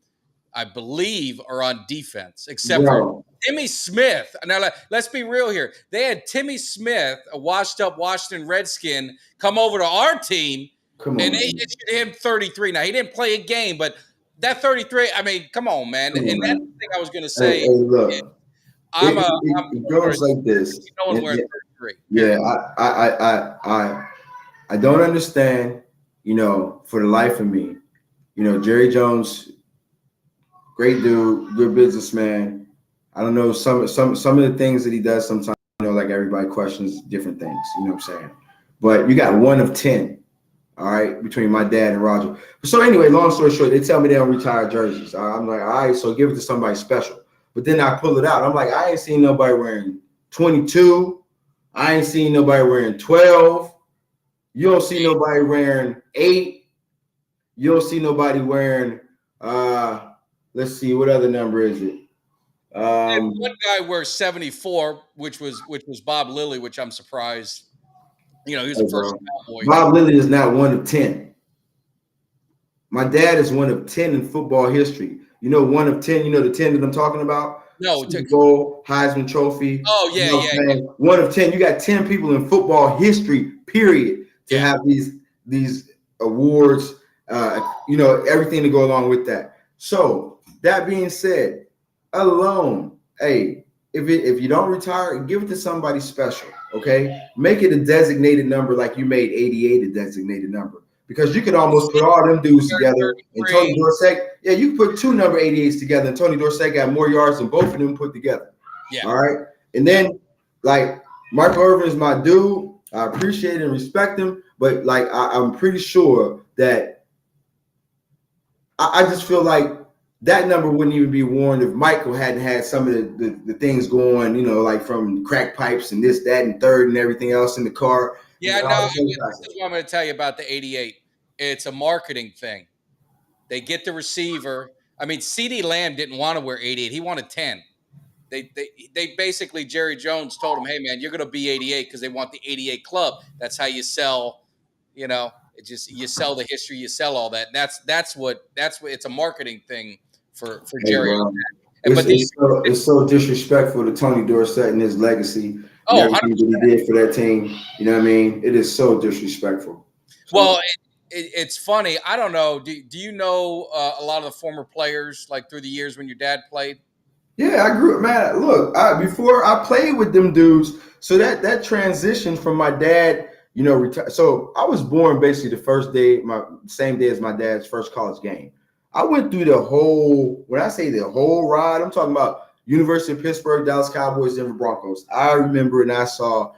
I believe, are on defense, except for Timmy Smith. Now, let's be real here. They had Timmy Smith, a washed-up Washington Redskin, come over to our team, and they issued him 33. Now, he didn't play a game, but that 33, I mean, come on, man. That's the thing I was going to say. Hey, look, it goes like this. No one wears 33. Yeah, I don't understand, for the life of me. Jerry Jones, great dude, good businessman. I don't know some of the things that he does sometimes, like everybody questions different things. You know what I'm saying? But you got 1 of 10, all right, between my dad and Roger. So anyway, long story short, they tell me they don't retire jerseys. I'm like, all right, so give it to somebody special. But then I pull it out. I'm like, I ain't seen nobody wearing 22. I ain't seen nobody wearing 12. You don't see nobody wearing 8. You don't see nobody wearing, let's see, what other number is it? And one guy wears 74, which was Bob Lilly, which I'm surprised. You know, he was the first Cowboy. Bob Lilly is not 1 of 10. My dad is 1 of 10 in football history. You know, 1 of 10. You know the 10 that I'm talking about? No, Super Bowl, Heisman Trophy. Oh yeah, you know yeah. 1 of 10. You got 10 people in football history, period, to have these awards. You know, everything to go along with that. So that being said, alone, hey, if you don't retire, give it to somebody special. Okay, make it a designated number, like you made 88 a designated number, because you could almost put all them dudes together. And Tony Dorsett, yeah, you can put 2 number 88s together, and Tony Dorsett got more yards than both of them put together. Yeah. All right, and then like Michael Irvin is my dude. I appreciate and respect him, but like I'm pretty sure that I just feel like that number wouldn't even be worn if Michael hadn't had some of the things going, you know, like from crack pipes and this, that, and third and everything else in the car. Yeah, no, this is what I'm going to tell you about the 88. It's a marketing thing. They get the receiver. I mean, CeeDee Lamb didn't want to wear 88. He wanted 10. They basically, Jerry Jones told him, hey, man, you're going to be 88 because they want the 88 club. That's how you sell, you know, you sell the history, you sell all that. That's what it's a marketing thing for Jerry. It's so disrespectful to Tony Dorsett and his legacy. Oh, everything that he did for that team. You know what I mean? It is so disrespectful. Well, it's funny. I don't know. Do you know a lot of the former players, like through the years when your dad played? Yeah, I grew up, man. Look, before I played with them dudes, so that transition from my dad, you know, so I was born basically the first day, same day as my dad's first college game. I went through the whole, when I say the whole ride, I'm talking about University of Pittsburgh, Dallas Cowboys, Denver Broncos. I remember and I saw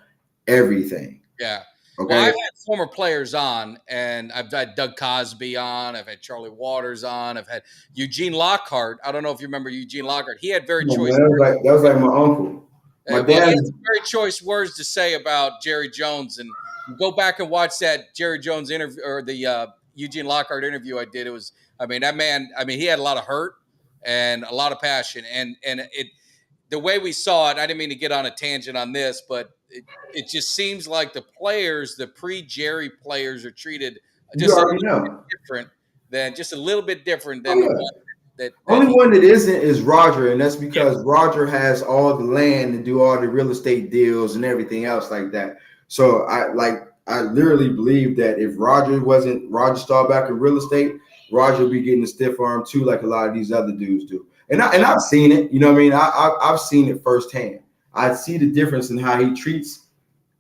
everything. Yeah. Okay. Well, I've had former players on, and I've had Doug Cosby on. I've had Charlie Waters on. I've had Eugene Lockhart. I don't know if you remember Eugene Lockhart. He had very choice. That was like my uncle. My dad he had some very choice words to say about Jerry Jones. And go back and watch that Jerry Jones interview, or the Eugene Lockhart interview I did. It was, I mean, that man, I mean, he had a lot of hurt and a lot of passion. And the way we saw it, I didn't mean to get on a tangent on this, but it just seems like the players, the pre-Jerry players, are treated just a little bit different than the one that only one that isn't is Roger, and that's because Roger has all the land to do all the real estate deals and everything else like that. So I literally believe that if Roger Staubach in real estate, Roger would be getting a stiff arm too, like a lot of these other dudes do. And I've seen it, you know what I mean? I've seen it firsthand. I see the difference in how he treats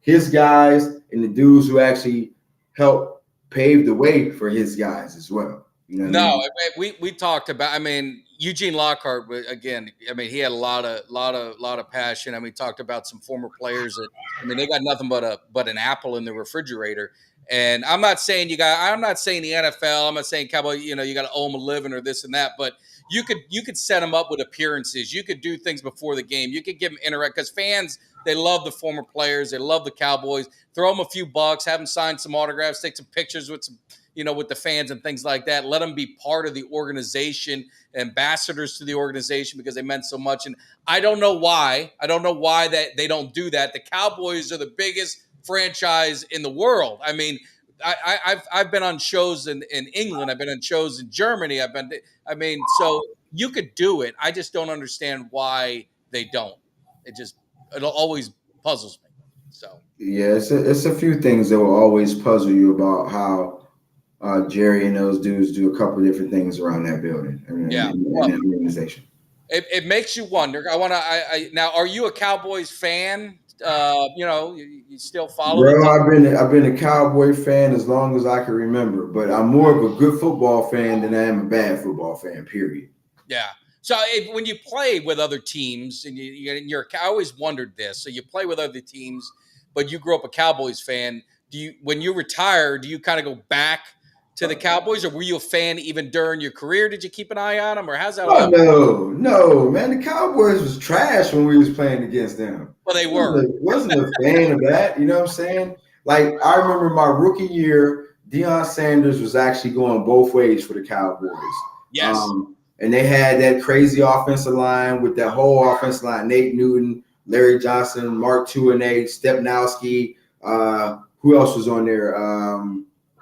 his guys and the dudes who actually help pave the way for his guys as well. You know what I mean? we talked about. I mean, Eugene Lockhart again. I mean, he had a lot of passion. I mean, we talked about some former players that. I mean, they got nothing but an apple in the refrigerator. And I'm not saying the NFL. I'm not saying Cowboy. You know, you got to owe them a living or this and that. But you could set them up with appearances. You could do things before the game. You could give them interact because fans, they love the former players. They love the Cowboys. Throw them a few bucks, have them sign some autographs, take some pictures with some, you know, with the fans and things like that. Let them be part of the organization, ambassadors to the organization because they meant so much. And I don't know why. That they don't do that. The Cowboys are the biggest franchise in the world. I mean, I've been on shows in England. I've been on shows in Germany. So you could do it. I just don't understand why they don't. It always puzzles me. So yeah, it's a few things that will always puzzle you about how Jerry and those dudes do a couple of different things around that building and that organization. It makes you wonder. Now, are you a Cowboys fan? You know, you still follow? Bro, I've been a Cowboy fan as long as I can remember, but I'm more of a good football fan than I am a bad football fan. Period. Yeah. So when you play with other teams, and I always wondered this. So you play with other teams, but you grew up a Cowboys fan. When you retire, do you kind of go back to the Cowboys, or were you a fan even during your career? Did you keep an eye on them, or how's that Oh all? no, man! The Cowboys was trash when we was playing against them. Well, they were. Wasn't a fan of that. You know what I'm saying? Like I remember my rookie year, Deion Sanders was actually going both ways for the Cowboys. Yes. And they had that crazy offensive line with that whole offensive line: Nate Newton, Larry Johnson, Mark Tuinei, Stepnowski. Who else was on there?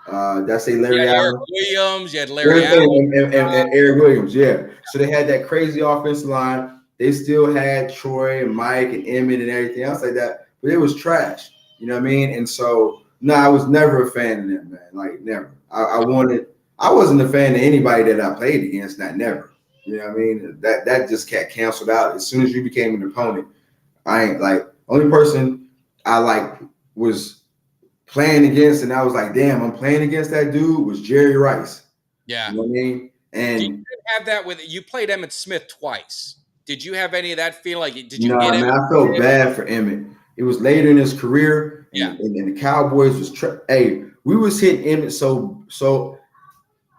Did I say Larry Eric Allen? Williams. You had Larry Allen. And Eric Williams, yeah. So they had that crazy offensive line. They still had Troy and Mike and Emmett and everything else like that, but it was trash. You know what I mean? And so, no, I was never a fan of them, man. Like, never. I wasn't a fan of anybody that I played against, not never. You know what I mean? That just got canceled out. As soon as you became an opponent, I ain't like, only person I like was playing against, and I was like, damn, I'm playing against that dude, was Jerry Rice. Yeah. You know what I mean? And you didn't have that you played Emmitt Smith twice. Did you have any of that feeling? Like, did you no, get man, Emmitt? I felt bad for Emmett. It was later in his career, and the Cowboys was hey, we was hitting Emmett so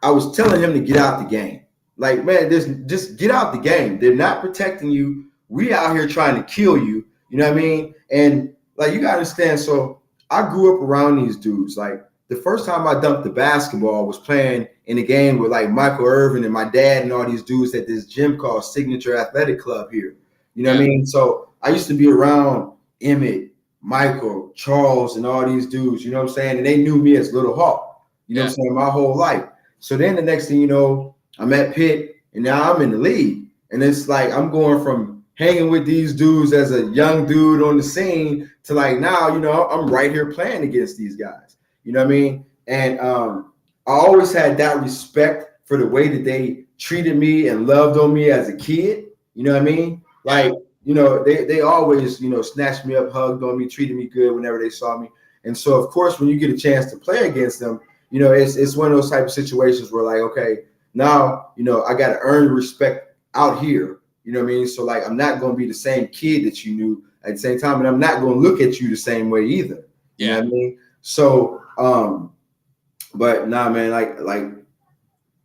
I was telling him to get out the game. Like, man, just get out the game. They're not protecting you. We out here trying to kill you. You know what I mean? And like, you gotta understand. So I grew up around these dudes. Like, the first time I dunked the basketball was playing in a game with like Michael Irvin and my dad and all these dudes at this gym called Signature Athletic Club here. You know what I mean? So I used to be around Emmett, Michael, Charles, and all these dudes, you know what I'm saying? And they knew me as Little Hawk, you know what I'm saying, my whole life. So then the next thing you know, I'm at Pitt, and now I'm in the league. And it's like I'm going from hanging with these dudes as a young dude on the scene to like now, you know, I'm right here playing against these guys. You know what I mean? And I always had that respect for the way that they treated me and loved on me as a kid. You know what I mean? Like, you know, they always, you know, snatched me up, hugged on me, treated me good whenever they saw me. And so, of course, when you get a chance to play against them, you know, it's one of those type of situations where like, okay, now, you know, I got to earn respect out here. You know what I mean? So like, I'm not going to be the same kid that you knew at the same time. And I'm not going to look at you the same way either. You know what I mean? So, but nah, man, like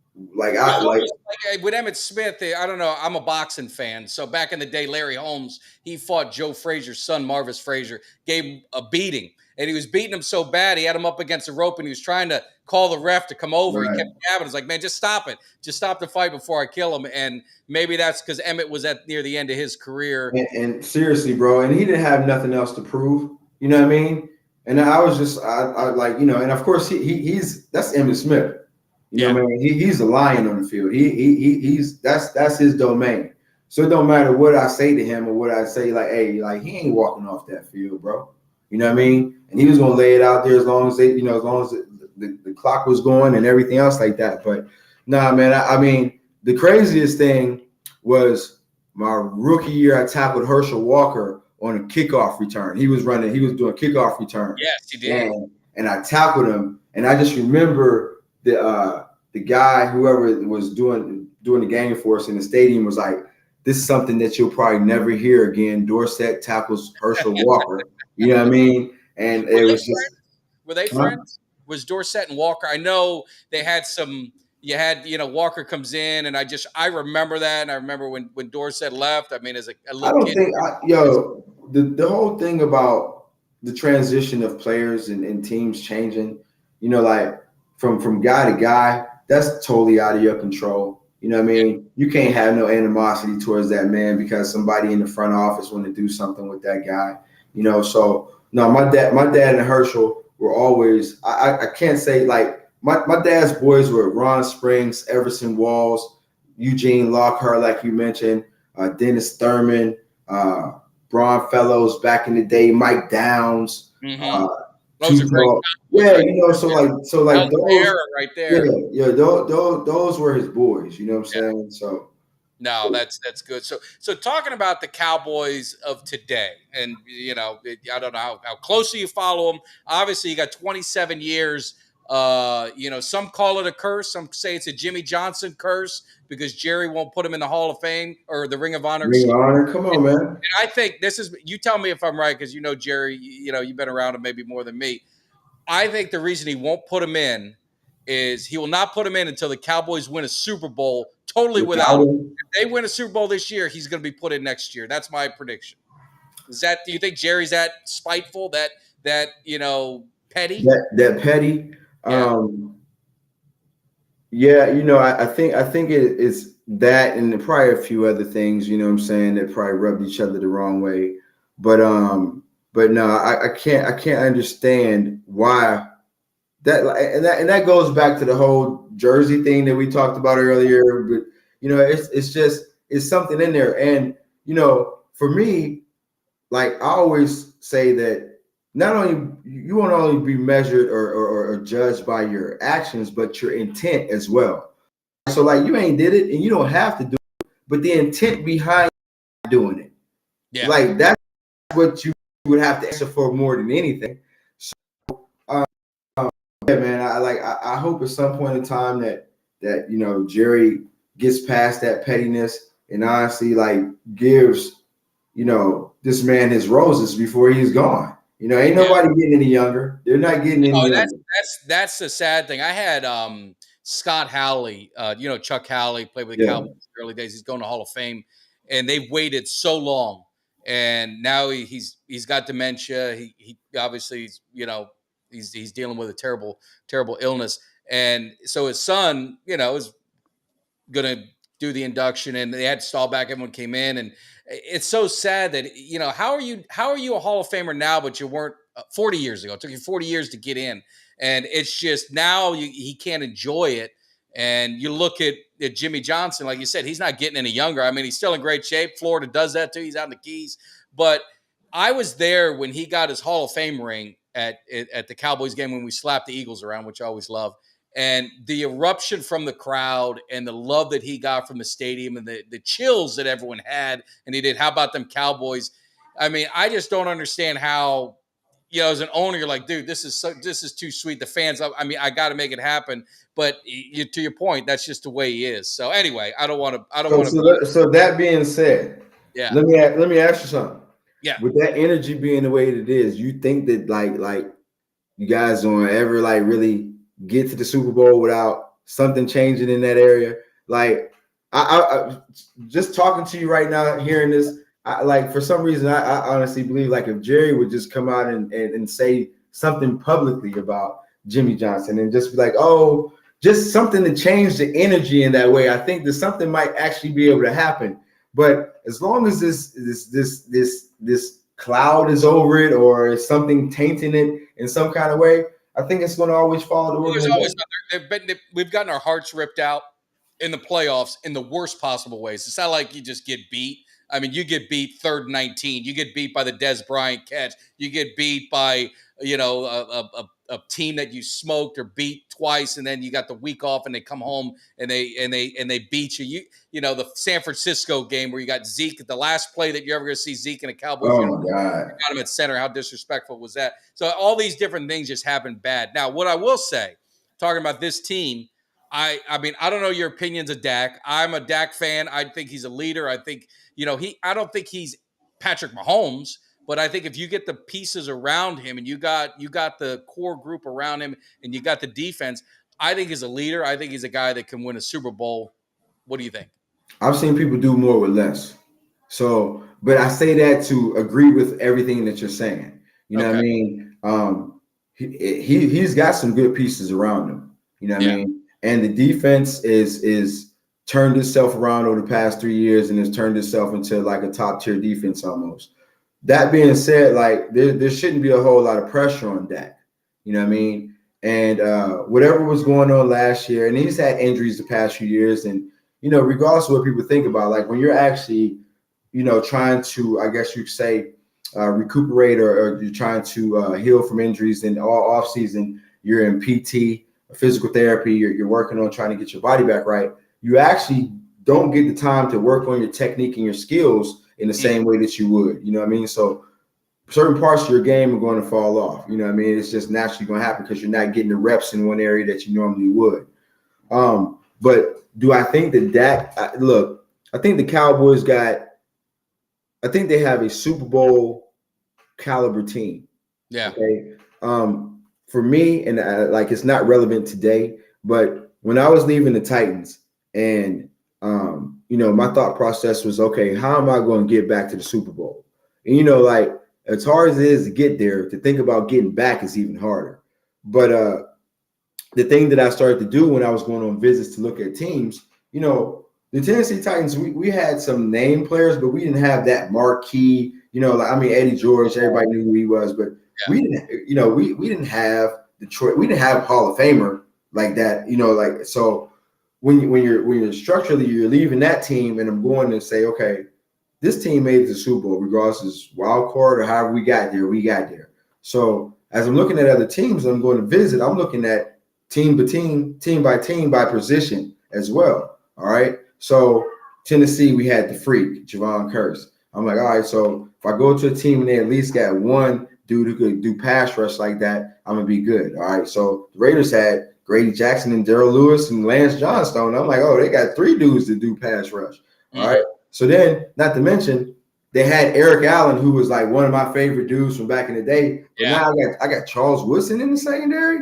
with Emmitt Smith, I don't know. I'm a boxing fan, so back in the day, Larry Holmes, he fought Joe Frazier's son, Marvis Frazier, gave him a beating, and he was beating him so bad, he had him up against the rope, and he was trying to call the ref to come over. Right. He kept stabbing. He's like, man, just stop it. Just stop the fight before I kill him. And maybe that's because Emmett was near the end of his career. And seriously, bro, and he didn't have nothing else to prove. You know what I mean? And I was just, I like, you know, and of course he's that's Emmitt Smith. You know what I mean? He's a lion on the field. He's that's his domain. So it don't matter what I say to him or what I say, like, hey, like he ain't walking off that field, bro. You know what I mean? And he was gonna lay it out there as long as they, you know, as long as the clock was going and everything else like that. But nah, man, I mean, the craziest thing was my rookie year. I tackled Herschel Walker on a kickoff return. He was doing kickoff return. Yes, he did. And I tackled him, and I just remember the guy, whoever was doing the game for us in the stadium, was like, this is something that you'll probably never hear again. Dorsett tackles Herschel Walker. You know what I mean? And it was just. Were they friends? Was Dorsett and Walker? I know they had some. You had, you know, Walker comes in, and I remember that, and I remember when Dorsett left. I mean, as a little kid. The whole thing about the transition of players and teams changing, you know, like from guy to guy, that's totally out of your control. You know what I mean? You can't have no animosity towards that man because somebody in the front office want to do something with that guy. You know, so no, my dad and Herschel were always. I can't say like. My dad's boys were Ron Springs, Everson Walls, Eugene Lockhart, like you mentioned, Dennis Thurman, Braun Fellows back in the day, Mike Downs. Those are great. Yeah, you know, so like those era right there. Yeah, those were his boys. You know what I'm saying? So. No, that's good. So talking about the Cowboys of today, and you know, I don't know how closely you follow them. Obviously, you got 27 years Some call it a curse. Some say it's a Jimmy Johnson curse because Jerry won't put him in the Hall of Fame or the Ring of Honor. Ring of Honor, come on, man. And I think this is, you tell me if I'm right, because you know Jerry, you've been around him maybe more than me. I think the reason he won't put him in is he will not put him in until the Cowboys win a Super Bowl totally without him. If they win a Super Bowl this year, he's going to be put in next year. That's my prediction. Do you think Jerry's that spiteful, that petty? That petty. I think it is that, and probably a few other things, you know what I'm saying, that probably rubbed each other the wrong way. But no, I can't understand why that, and that goes back to the whole jersey thing that we talked about earlier. But it's something in there. And for me, like I always say that not only you won't only be measured or judged by your actions, but your intent as well. So like you ain't did it and you don't have to do it, but the intent behind doing it. Yeah. Like that's what you would have to answer for more than anything. So yeah, man, I hope at some point in time that Jerry gets past that pettiness and honestly like gives this man his roses before he's gone. Ain't nobody getting any younger. They're not getting any younger. That's the sad thing. I had Scott Howley, Chuck Howley played with the Cowboys in the early days. He's going to Hall of Fame, and they've waited so long, and now he's got dementia. He obviously he's dealing with a terrible illness, and so his son is gonna do the induction, and they had to stall back. Everyone came in, and it's so sad that how are you a Hall of Famer now, but you weren't 40 years ago. It took you 40 years to get in, and it's just now he can't enjoy it. And you look at Jimmy Johnson, like you said, he's not getting any younger. I mean, he's still in great shape. Florida does that too. He's out in the Keys. But I was there when he got his Hall of Fame ring at the Cowboys game when we slapped the Eagles around, which I always love. And the eruption from the crowd and the love that he got from the stadium and the chills that everyone had, and he did. How about them Cowboys? I mean, I just don't understand how, as an owner, you're like, dude, this is too sweet. The fans, I mean, I got to make it happen. But to your point, that's just the way he is. So anyway, I don't want to. So that being said, yeah, let me ask you something. Yeah, with that energy being the way that it is, you think that like you guys don't ever like really get to the Super Bowl without something changing in that area? Like I just talking to you right now, hearing this, for some reason I honestly believe like if Jerry would just come out and say something publicly about Jimmy Johnson and just be like, oh, just something to change the energy in that way, I think that something might actually be able to happen. But as long as this cloud is over it or something tainting it in some kind of way, I think it's going to always follow the organization. We've gotten our hearts ripped out in the playoffs in the worst possible ways. It's not like you just get beat. I mean, you get beat 3rd and 19. You get beat by the Des Bryant catch. You get beat by a team that you smoked or beat twice, and then you got the week off, and they come home and they beat you. The San Francisco game where you got Zeke at the last play that you're ever going to see Zeke in a Cowboys. Oh my God! Got him at center. How disrespectful was that? So all these different things just happened bad. Now, what I will say, talking about this team, I mean, I don't know your opinions of Dak. I'm a Dak fan. I think he's a leader. I think I don't think he's Patrick Mahomes. But I think if you get the pieces around him and you got the core group around him and you got the defense, I think he's a leader. I think he's a guy that can win a Super Bowl. What do you think? I've seen people do more with less. So, but I say that to agree with everything that you're saying. You know what I mean? He's got some good pieces around him. You know what I mean? And the defense is turned itself around over the past 3 years and has turned itself into like a top tier defense almost. That being said, like there shouldn't be a whole lot of pressure on Dak. You know what I mean? And whatever was going on last year, and he's had injuries the past few years, and regardless of what people think about, like when you're actually, trying to, I guess you could say, recuperate or you're trying to heal from injuries, and all off season you're in PT, physical therapy, you're working on trying to get your body back right. You actually don't get the time to work on your technique and your skills in the same way that you would, you know what I mean? So certain parts of your game are going to fall off. You know what I mean? It's just naturally going to happen because you're not getting the reps in one area that you normally would. But do I think that look, I think the Cowboys I think they have a Super Bowl caliber team. Yeah. Okay. For me, and like it's not relevant today, but when I was leaving the Titans and, my thought process was, okay, how am I going to get back to the Super Bowl? And, like as hard as it is to get there, to think about getting back is even harder. But the thing that I started to do when I was going on visits to look at teams, the Tennessee Titans, we had some name players, but we didn't have that marquee, Eddie George, everybody knew who he was, but we didn't, we didn't have Detroit, we didn't have Hall of Famer like that, so when you're structurally, you're leaving that team and I'm going to say, okay, this team made it to the Super Bowl, regardless of wild card or however we got there. So as I'm looking at other teams, I'm going to visit, I'm looking at team by team by position as well. All right. So Tennessee, we had the freak, Javon Curse. I'm like, all right, so if I go to a team and they at least got one dude who could do pass rush like that, I'm gonna be good. All right. So the Raiders had Grady Jackson and Darrell Lewis and Lance Johnstone. I'm like, oh, they got 3 dudes to do pass rush. All right. So then, not to mention, they had Eric Allen, who was like one of my favorite dudes from back in the day. But now I got Charles Woodson in the secondary.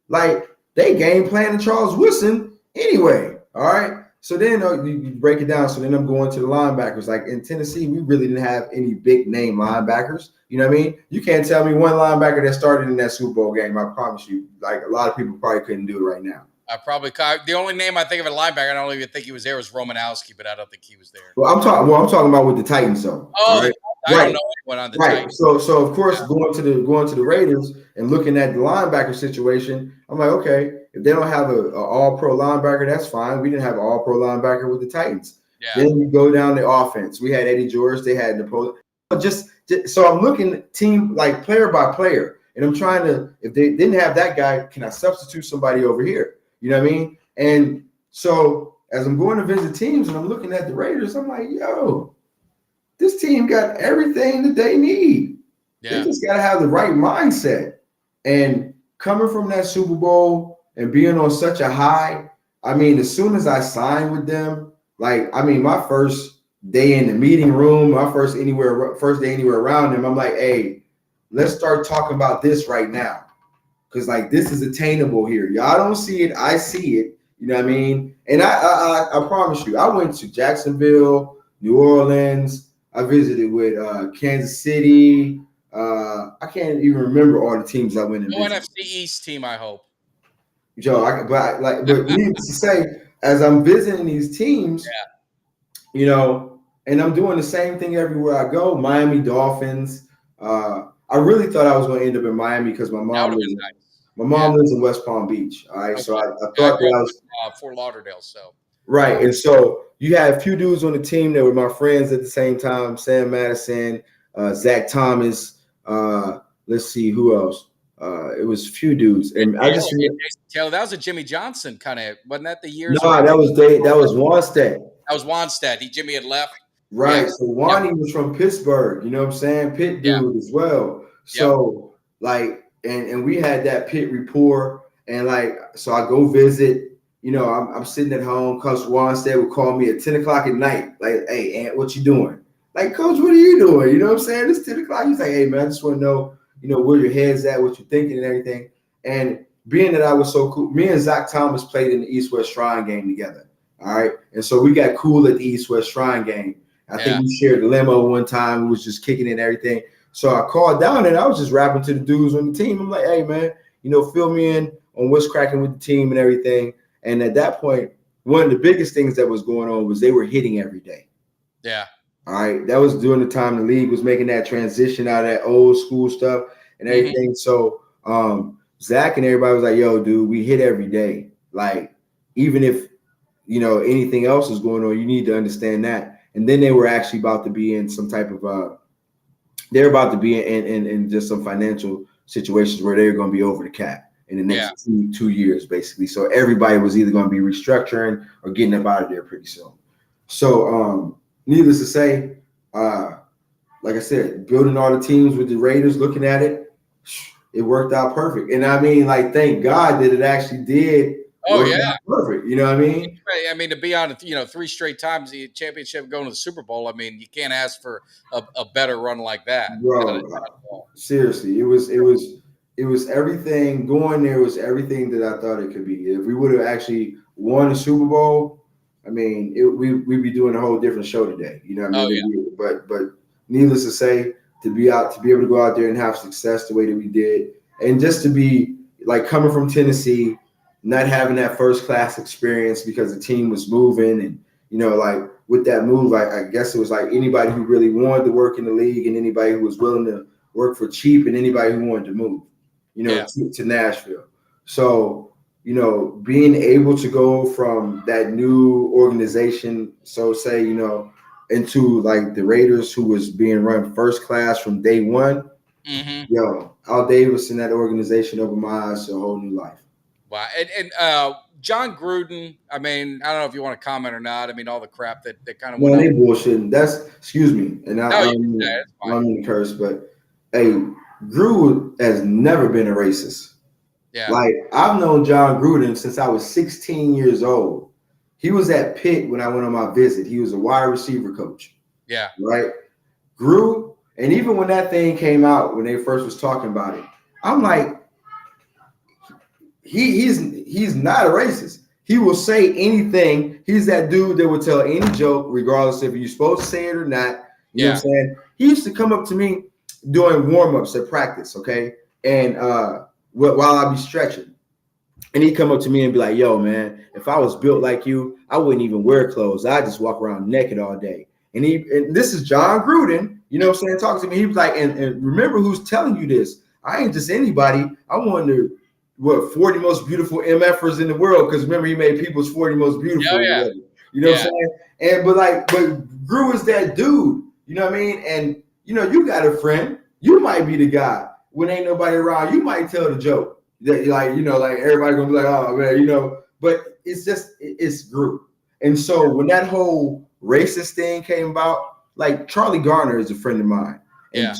Like they game plan to Charles Woodson anyway. All right. So then you break it down. So then I'm going to the linebackers. Like in Tennessee, we really didn't have any big name linebackers. You know what I mean? You can't tell me one linebacker that started in that Super Bowl game. I promise you. Like a lot of people probably couldn't do it right now. The only name I think of a linebacker, I don't even think he was there, was Romanowski, but I don't think he was there. Well, I'm talking about with the Titans though. Oh, right? I don't know anyone on the Titans. So of course going to the Raiders and looking at the linebacker situation, I'm like, okay, if they don't have a all-pro linebacker, that's fine. We didn't have an all-pro linebacker with the Titans. Yeah. Then you go down the offense. We had Eddie George. They had Napoleon. Just so I'm looking at team like player by player, and I'm trying to. If they didn't have that guy, can I substitute somebody over here? You know what I mean? And so as I'm going to visit teams and I'm looking at the Raiders, I'm like, yo, this team got everything that they need. Yeah. They just got to have the right mindset. And coming from that Super Bowl and being on such a high, I mean, as soon as I signed with them, my first day in the meeting room, my first day anywhere around them, I'm like, hey, let's start talking about this right now. Because, this is attainable here. Y'all don't see it. I see it. You know what I mean? And I promise you, I went to Jacksonville, New Orleans. I visited with Kansas City. I can't even remember all the teams I went to. No NFC East team, I hope. Joe, but needless to say, as I'm visiting these teams, and I'm doing the same thing everywhere I go. Miami Dolphins. I really thought I was going to end up in Miami because my mom lives in West Palm Beach. All right, so I thought that I was Fort Lauderdale. So right, and so you had a few dudes on the team that were my friends at the same time: Sam Madison, Zach Thomas. Let's see who else. It was a few dudes, and I just Taylor. That was a Jimmy Johnson kind of, wasn't that the years? No, that was Wanstead. That was Wanstead. Jimmy had left. Right. Yeah. So Wani was from Pittsburgh, you know what I'm saying? Pitt dude as well. So and we had that Pitt rapport. And so I go visit, I'm sitting at home. Coach Wanstead would call me at 10 o'clock at night. Like, hey, Ant, what you doing? Like, Coach, what are you doing? You know what I'm saying? It's 10 o'clock. He's like, hey, man, I just want to know, where your head's at, what you're thinking and everything. And being that I was so cool, me and Zach Thomas played in the East-West Shrine game together. All right. And so we got cool at the East-West Shrine game. I think we shared the limo one time. We was just kicking it and everything. So I called down and I was just rapping to the dudes on the team. I'm like, hey, man, fill me in on what's cracking with the team and everything. And at that point, one of the biggest things that was going on was they were hitting every day. Yeah. All right. That was during the time the league was making that transition out of that old school stuff and everything. Mm-hmm. So Zach and everybody was like, yo, dude, we hit every day. Like, even if, anything else is going on, you need to understand that. And then they were actually about to be in some type of they're about to be in just some financial situations where they're going to be over the cap in the next 2 years, basically. So everybody was either going to be restructuring or getting up out of there pretty soon. So needless to say, like I said, building all the teams with the Raiders, looking at it, it worked out perfect. And I mean, like, thank God that it actually did Oh work yeah. out perfect. You know what I mean? I mean, to be on, 3 straight times the championship, going to the Super Bowl. I mean, you can't ask for a better run like that. Bro, seriously, it was everything going there was everything that I thought it could be. If we would have actually won the Super Bowl, I mean, we'd be doing a whole different show today. You know what I mean? Oh, yeah. But needless to say, to be able to go out there and have success the way that we did, and just to be like coming from Tennessee, not having that first class experience because the team was moving, and like with that move, I guess it was like anybody who really wanted to work in the league and anybody who was willing to work for cheap and anybody who wanted to move, to Nashville. So, being able to go from that new organization, so say, into like the Raiders, who was being run first class from day one. Mm-hmm. Yo, Al Davis and that organization opened my eyes to a whole new life. Wow. And John Gruden, I mean, I don't know if you want to comment or not. I mean, all the crap that kind of went on. No, they bullshitting. Excuse me. And I don't mean to curse, but hey, Gruden has never been a racist. Yeah. Like, I've known John Gruden since I was 16 years old. He was at Pitt when I went on my visit. He was a wide receiver coach. Yeah. Right? Gruden, and even when that thing came out, when they first was talking about it, I'm like, he's not a racist. He will say anything. He's that dude that will tell any joke, regardless if you're supposed to say it or not. You know what I'm saying? He used to come up to me doing warm-ups at practice, okay? And while I'd be stretching. And he'd come up to me and be like, yo, man, if I was built like you, I wouldn't even wear clothes. I'd just walk around naked all day. And this is John Gruden, you know what I'm saying, talking to me. He was like, and remember who's telling you this. I ain't just anybody. I wanted 40 most beautiful MFers in the world, because remember he made people's 40 most beautiful. Oh, yeah. You know what I'm saying? But Gru is that dude. You know what I mean? And you got a friend. You might be the guy when ain't nobody around. You might tell the joke that like everybody gonna be like, oh man, But it's Gru. And so when that whole racist thing came about, like Charlie Garner is a friend of mine, and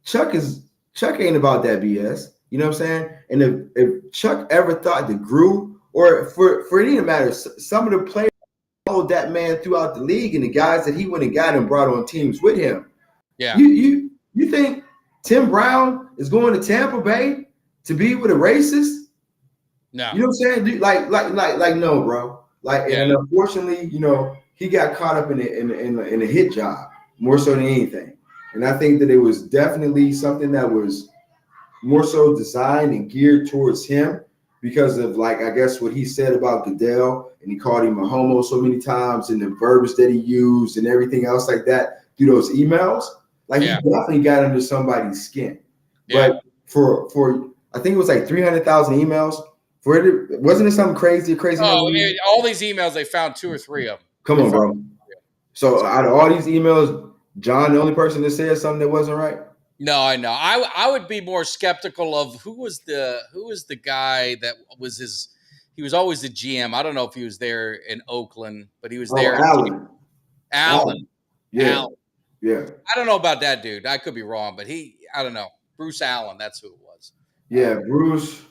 Chuck ain't about that BS. You know what I'm saying? And if Chuck ever thought that Gru, or for any matter, some of the players followed that man throughout the league and the guys that he went and got and brought on teams with him. Yeah. You think Tim Brown is going to Tampa Bay to be with a racist? No. You know what I'm saying? Like no, bro. And unfortunately, he got caught up in a hit job more so than anything. And I think that it was definitely something that was more so designed and geared towards him because of, like, I guess what he said about Goodell, and he called him a homo so many times, and the verbiage that he used and everything else like that through those emails. Like, he definitely got under somebody's skin. Yeah. But for I think it was like 300,000 emails. Wasn't it something crazy? Oh, all these emails, they found 2 or 3 of them. Come on, bro. So out of all these emails, John, the only person that said something that wasn't right? No, I know. I would be more skeptical of who was the guy that was he was always the GM. I don't know if he was there in Oakland, but he was there. Allen. Yeah. Allen. Yeah. I don't know about that dude. I could be wrong, but I don't know. Bruce Allen, that's who it was. Yeah, Bruce.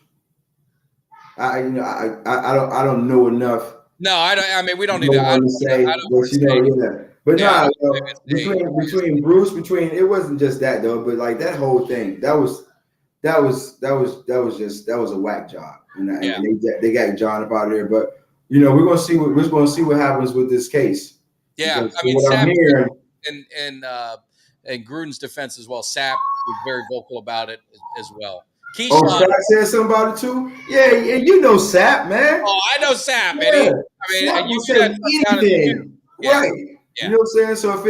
I don't know enough. No, I don't. I mean, we don't need to say. But between Bruce, it wasn't just that though. But like that whole thing, that was a whack job. And they got John up out of there. But we're gonna see what happens with this case. Yeah, because I mean, what I'm hearing, in Gruden's defense as well, Sapp was very vocal about it as well. Keyshawn, Sapp said something about it too. Yeah, Sapp, man. Oh, I know Sapp, man. Yeah. I mean, you said anything, right? Yeah. You know what I'm saying? So if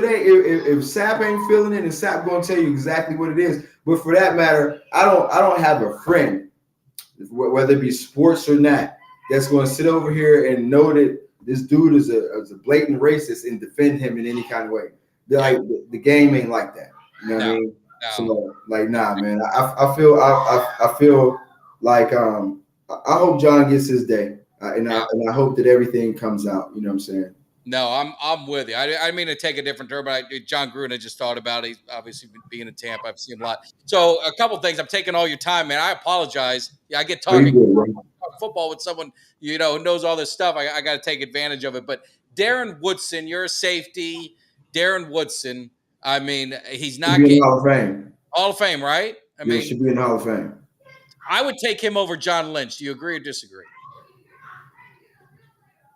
Sapp ain't feeling it, and Sapp gonna tell you exactly what it is. But for that matter, I don't have a friend, whether it be sports or not, that's going to sit over here and know that this dude is a blatant racist and defend him in any kind of way. Like the game ain't like that. You know what I mean? No. So like, nah, man. I feel like I hope John gets his day, and I hope that everything comes out. You know what I'm saying? No, I'm with you. I mean to take a different turn, but John Gruden, I just thought about it. He's obviously being in Tampa. I've seen him a lot. So a couple things. I'm taking all your time, man. I apologize. Yeah, I get Pretty talking good, bro. football with someone who knows all this stuff. I got to take advantage of it. But Darren Woodson, you're a safety. Darren Woodson. I mean, he's Should not be in getting the Hall of Fame. Hall of Fame, right? I Yeah, mean, should be in the Hall of Fame. I would take him over John Lynch. Do you agree or disagree?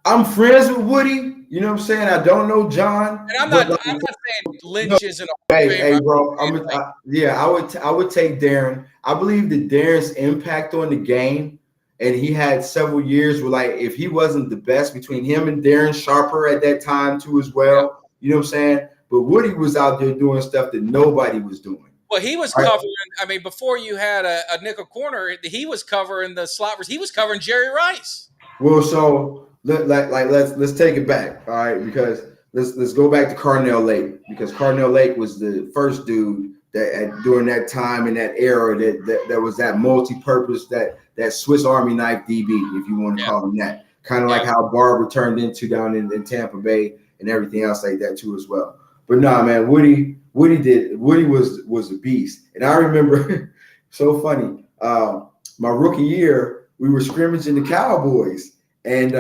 I'm friends with Woody. You know what I'm saying? I don't know John, And I'm but not. like, I'm not saying you know, Lynch isn't a Hall of hey, Famer. bro. Like, I would take Darren. I believe that Darren's impact on the game, and he had several years where, like, if he wasn't the best, between him and Darren Sharper at that time too, as well. You know what I'm saying? But Woody was out there doing stuff that nobody was doing. well, he was Right? covering. I mean, before you had a nickel corner, he was covering the slot. He was covering Jerry Rice. Well, so let's take it back, all right? Because let's go back to Carnell Lake, because Carnell Lake was the first dude that during that time in that era that was that multi-purpose, that Swiss Army knife DB, if you want to call him that, kind of like how Barber turned into down in Tampa Bay and everything else like that too as well. But nah, man, Woody was a beast, and I remember so funny. My rookie year, we were scrimmaging the Cowboys, and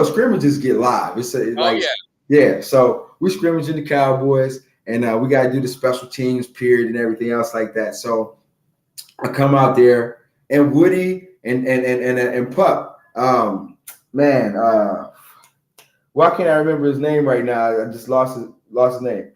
scrimmages get live. It's like, yeah. So we scrimmaging the Cowboys, and we got to do the special teams period and everything else like that. So I come out there, and Woody and Pup, why can't I remember his name right now? I just lost his name.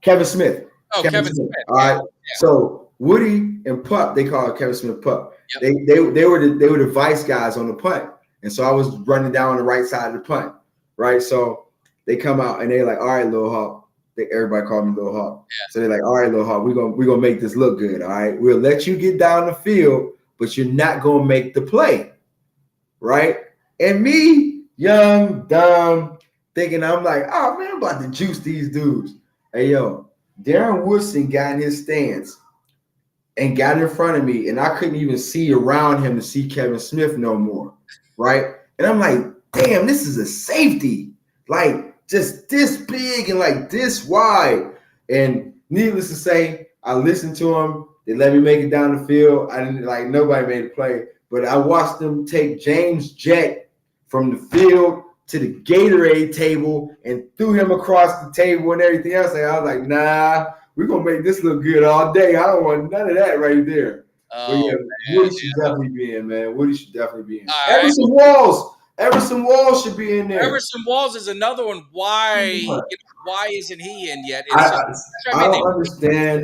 Kevin Smith. Oh, Kevin Smith. All right. Yeah. So Woody and Pup, they call it Kevin Smith Pup. Yep. They were the vice guys on the punt, and so I was running down the right side of the punt, right? So they come out and they're like, "All right, Lil Hawk." Everybody called me Lil Hawk. Yeah. So they're like, "All right, Lil Hawk, we're gonna make this look good. All right, we'll let you get down the field, but you're not gonna make the play, right?" And me, young, dumb, thinking I'm like, "Oh man, I'm about to juice these dudes." Hey yo, Darren Woodson got in his stance and got in front of me, and I couldn't even see around him to see Kevin Smith no more, right? And I'm like, damn, this is a safety, like just this big and like this wide. And needless to say, I listened to him. They let me make it down the field. I didn't like nobody made a play, but I watched them take James Jett from the field to the Gatorade table and threw him across the table and everything else. And I was like, nah. We're going to make this look good all day. I don't want none of that right there. Oh, but yeah, man, Woody should definitely be in, man. Woody should definitely be in. Right. Everson Walls should be in there. Everson Walls is another one. Why isn't he in yet? I don't understand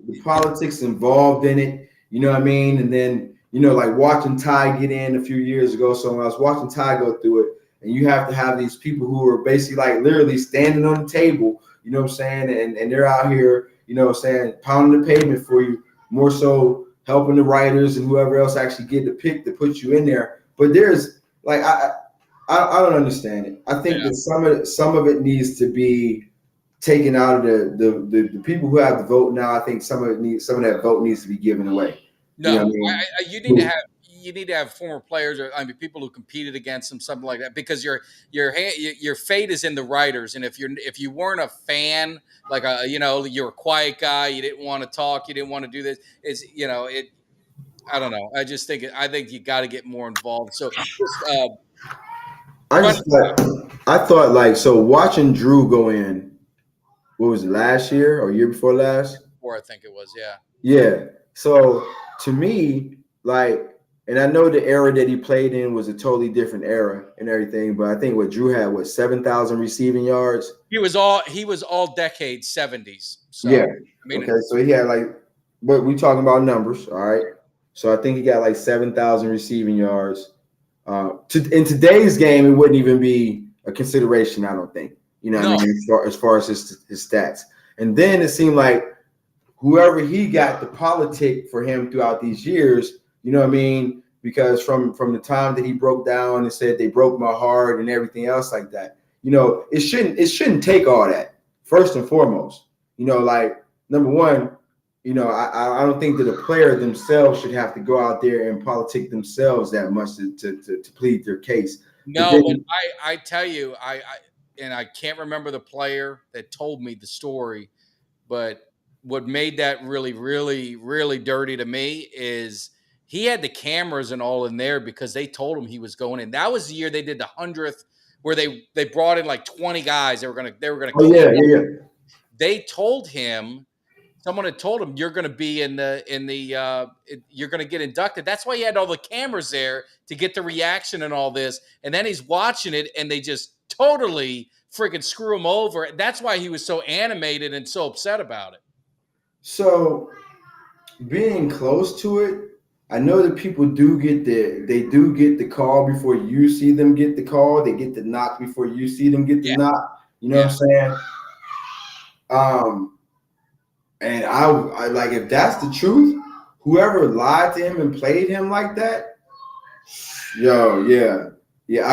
the politics involved in it. You know what I mean? And then, like watching Ty get in a few years ago. So when I was watching Ty go through it, and you have to have these people who are basically like literally standing on the table, you know what I'm saying? And they're out here, you know what I'm saying, pounding the pavement for you, more so helping the writers and whoever else actually get the pick to put you in there. But there's like I don't understand it. I think that some of it needs to be taken out of the people who have the vote now. I think some of that vote needs to be given away. No, you know what I mean? You need to have former players, or people who competed against them, something like that, because your fate is in the writers. And if you weren't a fan, like you're a quiet guy, you didn't want to talk, you didn't want to do this. I don't know. I think you got to get more involved. So I thought like, so watching Drew go in, what was it, last year or year before last? Before, I think it was, yeah. Yeah. So to me, like, and I know the era that he played in was a totally different era and everything, but I think what Drew had was 7,000 receiving yards. He was all decade 70s. So, yeah. Okay. So he had like, but we talking about numbers, all right? So I think he got like 7,000 receiving yards. In today's game, it wouldn't even be a consideration, I don't think. You know what I mean? As far as his stats. And then it seemed like whoever he got the politic for him throughout these years, you know what I mean? Because from the time that he broke down and said they broke my heart and everything else like that, it shouldn't take all that. First and foremost, like number one, I don't think that a player themselves should have to go out there and politic themselves that much to plead their case. No, but I tell you, I can't remember the player that told me the story, but what made that really, really, really dirty to me is he had the cameras and all in there because they told him he was going in. That was the year they did the 100th, where they brought in like 20 guys. They were gonna Oh clean yeah, up. yeah. They told him, someone had told him, you're going to be you're going to get inducted. That's why he had all the cameras there to get the reaction and all this. And then he's watching it and they just totally freaking screw him over. That's why he was so animated and so upset about it. So being close to it, I know that people do get the call before you see them get the call. They get the knock before you see them get the knock. You know what I'm saying? And I like, if that's the truth, whoever lied to him and played him like that, I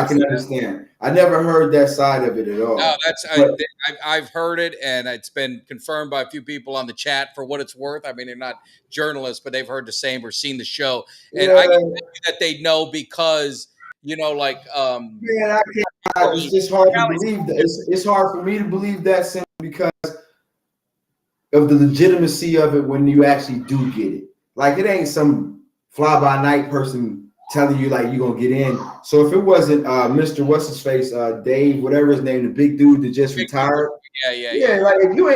can understand. I never heard that side of it at all. No, I've heard it, and it's been confirmed by a few people on the chat for what it's worth. I mean, they're not journalists, but they've heard the same or seen the show, and I can tell you that they know because man, I can't. It's just hard to believe that. It's hard for me to believe that simply because of the legitimacy of it when you actually do get it. Like, it ain't some fly-by-night person telling you like you're gonna get in. So if it wasn't Mr. What's his face, Dave, whatever his name, the big dude that just retired. Yeah. Like, if you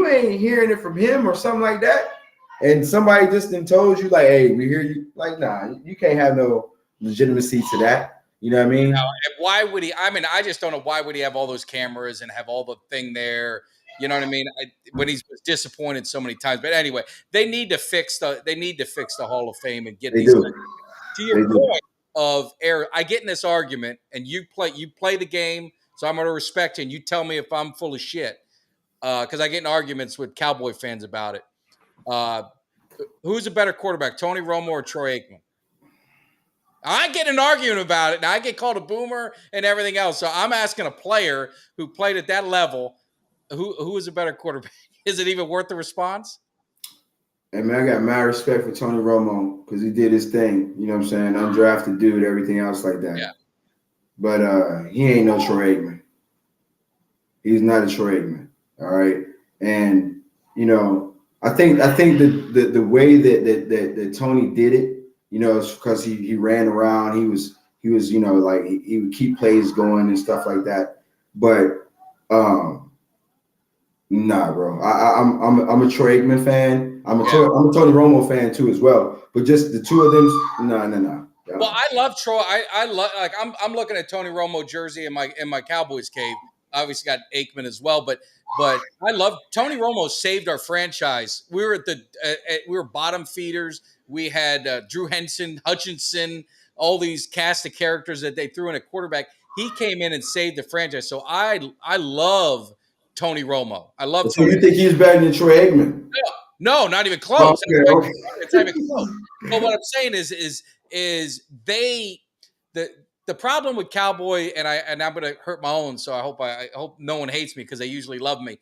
ain't hearing it from him or something like that, and somebody just then told you like, hey, we hear you, like, nah, you can't have no legitimacy to that. You know what I mean? No, why would he? I mean, I just don't know why would he have all those cameras and have all the thing there. You know what I mean? When he's disappointed so many times. But anyway, they need to fix the Hall of Fame and get these. To your point of error, I get in this argument, and you play the game, so I'm going to respect you, and you tell me if I'm full of shit, because I get in arguments with Cowboy fans about it. Who's a better quarterback, Tony Romo or Troy Aikman? I get an argument about it, and I get called a boomer and everything else. So I'm asking a player who played at that level, who is a better quarterback? Is it even worth the response? Hey, man, I got mad respect for Tony Romo because he did his thing. You know what I'm saying? Undrafted dude, everything else like that. Yeah. But he ain't no Troy Aikman. He's not a Troy Aikman. All right. And, I think the way that Tony did it, it's because he ran around. He was like he would keep plays going and stuff like that. But nah, bro. I'm a Troy Aikman fan. I'm a Tony Romo fan too as well. But just the two of them, no. Well, I love Troy. I love, like, I'm looking at Tony Romo jersey in my Cowboys cave. Obviously got Aikman as well, but I love Tony Romo. Saved our franchise. We were we were bottom feeders. We had Drew Henson, Hutchinson, all these cast of characters that they threw in a quarterback. He came in and saved the franchise. So I love Tony Romo. I love. So you think he's better than Troy Aikman? No, not even close. Okay. It's not even close. But what I'm saying is the problem with Cowboy, and I'm going to hurt my own, so I hope no one hates me because they usually love me.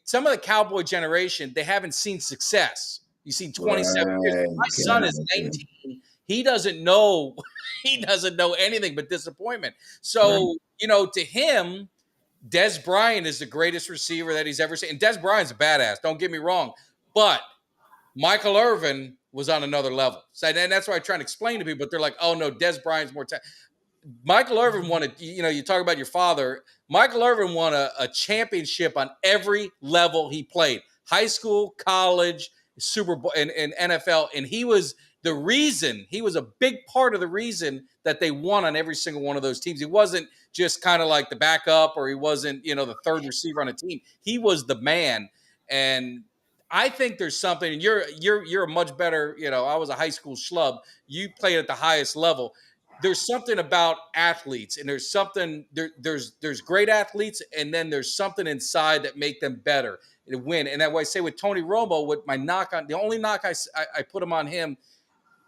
Some of the Cowboy generation, they haven't seen success. You've seen 27 years. My son is 19. He doesn't know anything but disappointment. So, to him, Dez Bryant is the greatest receiver that he's ever seen. And Dez Bryant's a badass, don't get me wrong. But Michael Irvin was on another level. So, and that's why I try to explain to people, but they're like, oh, no, Dez Bryant's more talented. Michael Irvin won you talk about your father. Michael Irvin won a championship on every level he played. High school, college, Super Bowl, and NFL. And he was a big part of the reason that they won on every single one of those teams. He wasn't just kind of like the backup, or he wasn't, the third receiver on a team. He was the man. And I think there's something, and you're a much better, I was a high school schlub. You played at the highest level. There's something about athletes, and there's something there's great athletes, and then there's something inside that make them better to win. And that's why I say with Tony Romo, with my the only knock I put him on him,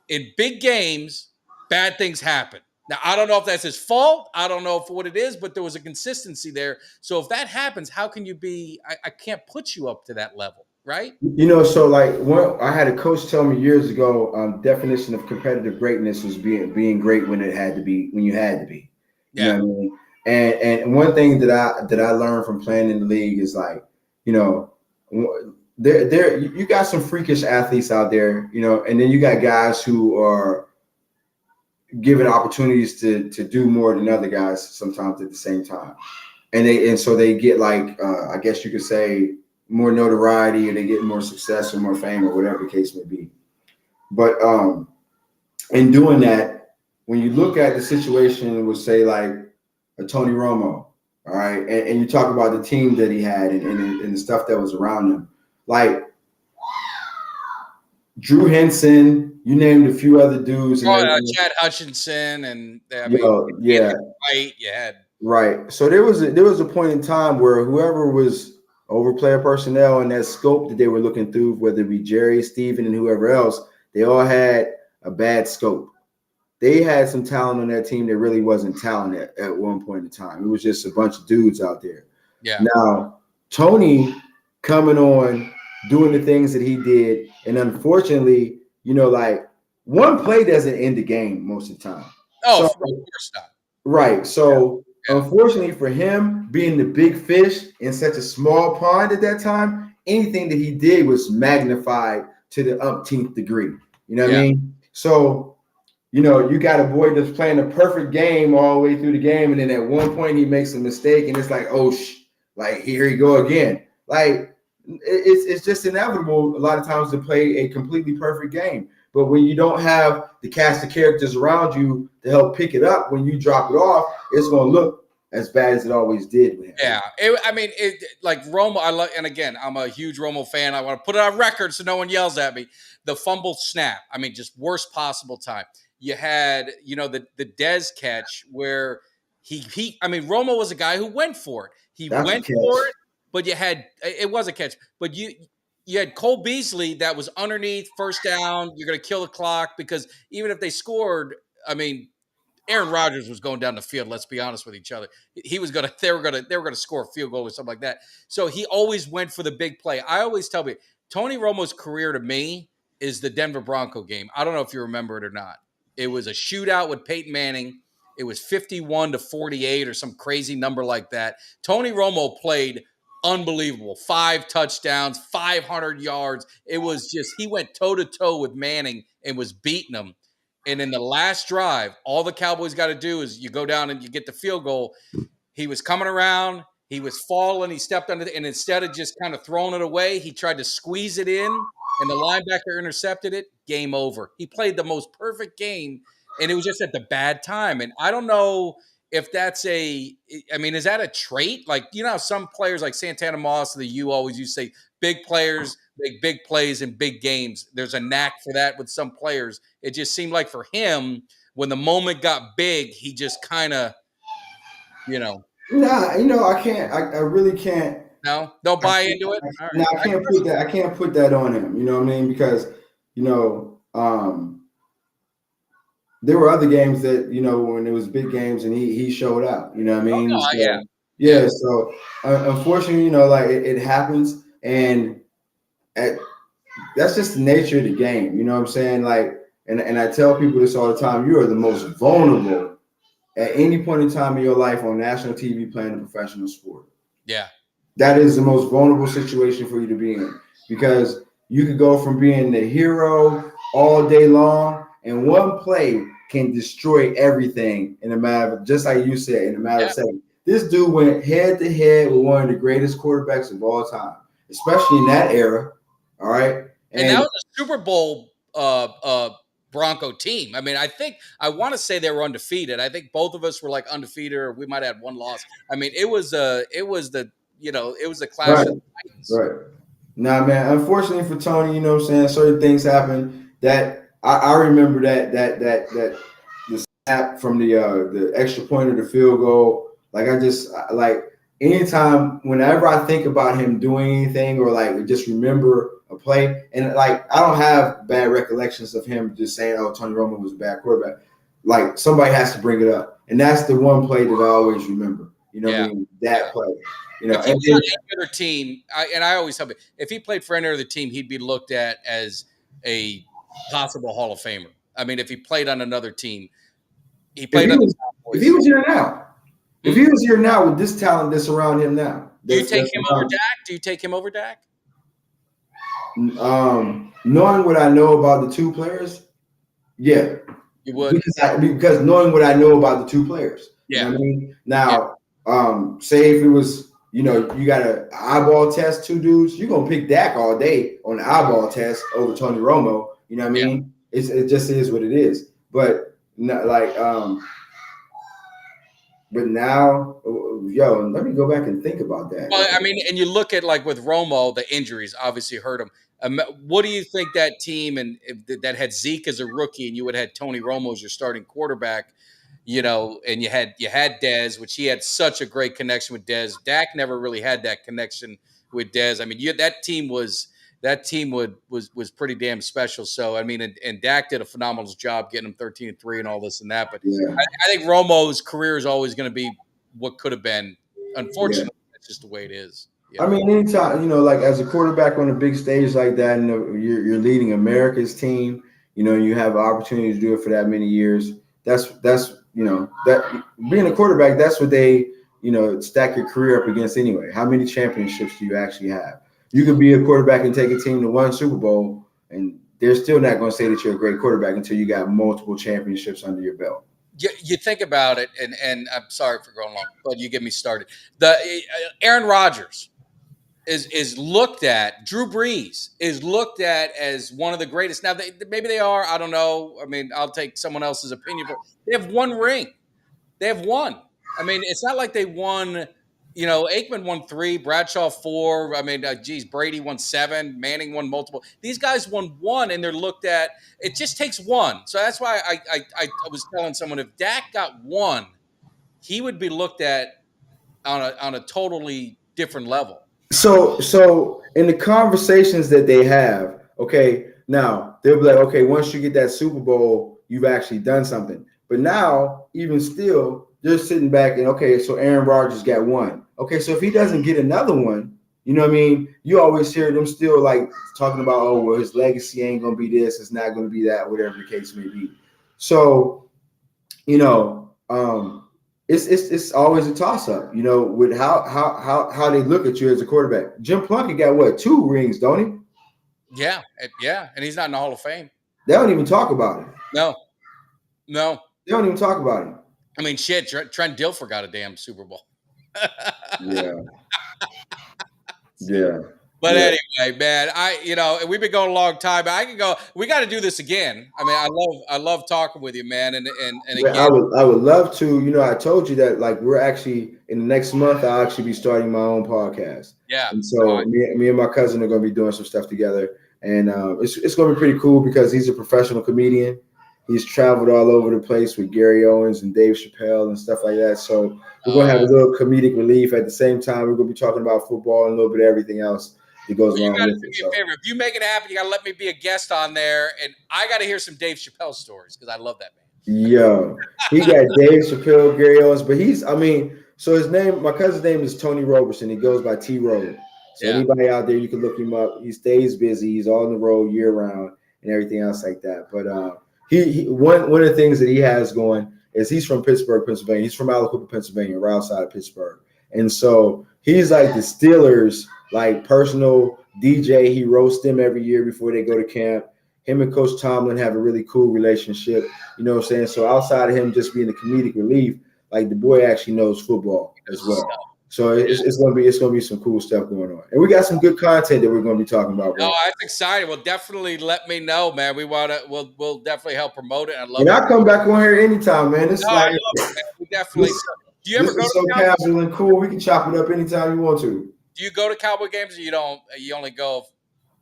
in big games, bad things happen. Now, I don't know if that's his fault. I don't know what it is, but there was a consistency there. So if that happens, how can you be? I can't put you up to that level, right? So like I had a coach tell me years ago, definition of competitive greatness was being great when you had to be. You know what I mean? And one thing that I learned from playing in the league is like, you know, there you got some freakish athletes out there, you know, and then you got guys who are given opportunities to do more than other guys sometimes at the same time. And so they get like I guess you could say more notoriety, or they get more success or more fame or whatever the case may be. But in doing that, when you look at the situation with say like a Tony Romo, all right, and you talk about the team that he had and the stuff that was around him, like Drew Henson, you named a few other dudes. And Chad Hutchinson, and I you mean, know, yeah, right? You had right. So there was a point in time where whoever was over player personnel and that scope that they were looking through, whether it be Jerry, Steven, and whoever else, they all had a bad scope. They had some talent on that team that really wasn't talent at one point in time. It was just a bunch of dudes out there. yeah. Now, Tony coming on, doing the things that he did, and unfortunately, you know, like one play doesn't end the game most of the time. Oh, So, of course not. right. So, Yeah. unfortunately for him, being the big fish in such a small pond at that time, anything that he did was magnified to the umpteenth degree. You know what I mean? So, you know, you got a boy that's playing a perfect game all the way through the game, and then at one point he makes a mistake, and it's like, oh, like here he go again. Like it's just inevitable a lot of times to play a completely perfect game. But when you don't have the cast of characters around you to help pick it up when you drop it off, it's going to look as bad as it always did with him. Yeah, like Romo. And again, I'm a huge Romo fan. I want to put it on record so no one yells at me. The fumble snap. I mean, just worst possible time. You had, you know, the Dez catch where he. I mean, Romo was a guy who went for it. He went for it, but it was a catch. But you had Cole Beasley that was underneath, first down. You're going to kill the clock because even if they scored, I mean, Aaron Rodgers was going down the field. Let's be honest with each other. They were gonna score a field goal or something like that. So he always went for the big play. I always tell people, Tony Romo's career to me is the Denver Bronco game. I don't know if you remember it or not. It was a shootout with Peyton Manning. It was 51-48 or some crazy number like that. Tony Romo played unbelievable. 5 touchdowns, 500 yards. It was just, he went toe to toe with Manning and was beating him. And in the last drive, all the Cowboys got to do is you go down and you get the field goal. He was coming around. He was falling. He stepped under and instead of just kind of throwing it away, he tried to squeeze it in, and the linebacker intercepted it. Game over. He played the most perfect game, and it was just at the bad time. And I don't know if that's is that a trait? Like, you know how some players like Santana Moss, the U always used to say, big players make big plays in big games. There's a knack for that with some players. It just seemed like for him, when the moment got big, he just kind of, you know. Nah, you know, I can't. I really can't. No, don't buy into it. All right. No, I can't put that. I can't put that on him. You know what I mean? Because you know, there were other games that you know when it was big games and he showed out. You know what I mean? Oh, no, yeah. So unfortunately, you know, like it happens, and that's just the nature of the game. You know what I'm saying? Like, and I tell people this all the time. You are the most vulnerable at any point in time in your life on national TV playing a professional sport. Yeah. That is the most vulnerable situation for you to be in because you could go from being the hero all day long and one play can destroy everything in a matter of, just like you said, in a matter of seconds. This dude went head to head with one of the greatest quarterbacks of all time, especially in that era. All right. And that was a Super Bowl Bronco team. I mean, I want to say they were undefeated. I think both of us were like undefeated, or we might have had one loss. I mean, it was the clash of the Titans. Right. Nah, man. Unfortunately for Tony, you know what I'm saying, certain things happen that I remember that the snap from the extra point or the field goal. Like anytime, whenever I think about him doing anything or like just remember a play, and like I don't have bad recollections of him just saying, "Oh, Tony Romo was a bad quarterback." Like somebody has to bring it up, and that's the one play that I always remember. You know what I mean? That play. You know, if he was on any other team, I always tell you, if he played for any other team, he'd be looked at as a possible Hall of Famer. I mean, if he played on another team, he played on the Cowboys. If he was in and out. If he was here now with this talent that's around him now, Do you take him over Dak? Do you take him over Dak? Knowing what I know about the two players, yeah, you would because knowing what I know about the two players. Yeah. You know what I mean? Now, say if it was, you got an eyeball test, two dudes, you're gonna pick Dak all day on the eyeball test over Tony Romo. You know what I mean? It just is what it is. But not but now, let me go back and think about that. Well, I mean, and you look at like with Romo, the injuries obviously hurt him. What do you think that team that had Zeke as a rookie, and you would have had Tony Romo as your starting quarterback, and you had Dez, which he had such a great connection with Dez. Dak never really had that connection with Dez. I mean, that team was pretty damn special. So I mean, and Dak did a phenomenal job getting him 13-3 and all this and that. But I think Romo's career is always going to be what could have been. Unfortunately, that's just the way it is. I mean, anytime, like as a quarterback on a big stage like that, and you're leading America's team, you have an opportunity to do it for that many years. That's that being a quarterback, that's what they, stack your career up against anyway. How many championships do you actually have? You could be a quarterback and take a team to one Super Bowl, and they're still not going to say that you're a great quarterback until you got multiple championships under your belt. You think about it, and I'm sorry for going long, but you get me started. Aaron Rodgers is looked at. Drew Brees is looked at as one of the greatest. Now, maybe they are. I don't know. I mean, I'll take someone else's opinion, but they have one ring. They have one. I mean, it's not like they won. Aikman won 3, Bradshaw 4. I mean, Brady won 7, Manning won multiple. These guys won 1, and they're looked at. It just takes 1. So that's why I was telling someone if Dak got 1, he would be looked at on a totally different level. So in the conversations that they have, okay, now they'll be like, okay, once you get that Super Bowl, you've actually done something. But now, even still, they're sitting back and, okay, so Aaron Rodgers got 1. Okay, so if he doesn't get another one, you know what I mean? You always hear them still like talking about, oh, well, his legacy ain't going to be this, it's not going to be that, whatever the case may be. So, it's always a toss-up, with how they look at you as a quarterback. Jim Plunkett got what, 2 rings, don't he? Yeah, and he's not in the Hall of Fame. They don't even talk about it. No. They don't even talk about it. I mean, shit, Trent Dilfer got a damn Super Bowl. Yeah. But anyway, man, we've been going a long time. But I can go. We got to do this again. I mean, I love talking with you, man. And again, I would love to. I told you that like we're actually in the next month. I'll actually be starting my own podcast. Yeah. And so me and my cousin are going to be doing some stuff together, and it's going to be pretty cool because he's a professional comedian. He's traveled all over the place with Gary Owens and Dave Chappelle and stuff like that. So we're going to have a little comedic relief. At the same time, we're going to be talking about football and a little bit of everything else that goes along with it. Do me a favor. If you make it happen, you got to let me be a guest on there. And I got to hear some Dave Chappelle stories because I love that man. Yo, he got Dave Chappelle, Gary Owens, but so his name, my cousin's name is Tony Roberson. He goes by T-Road. So anybody out there, you can look him up. He stays busy. He's on the road year round and everything else like that. But he one of the things that he has going is he's from Pittsburgh, Pennsylvania. He's from Aliquippa, Pennsylvania, right outside of Pittsburgh. And so he's like the Steelers, like personal DJ. He roasts them every year before they go to camp. Him and Coach Tomlin have a really cool relationship. You know what I'm saying? So outside of him just being the comedic relief, like the boy actually knows football as well. So it's gonna be some cool stuff going on, and we got some good content that we're gonna be talking about. Bro. No, that's exciting. Well, definitely let me know, man. We'll definitely help promote it. I love it. And I come back on here anytime, man. I love it, man. We definitely. Do you ever go to so casual and cool? We can chop it up anytime you want to. Do you go to Cowboy games, or you don't? You only go.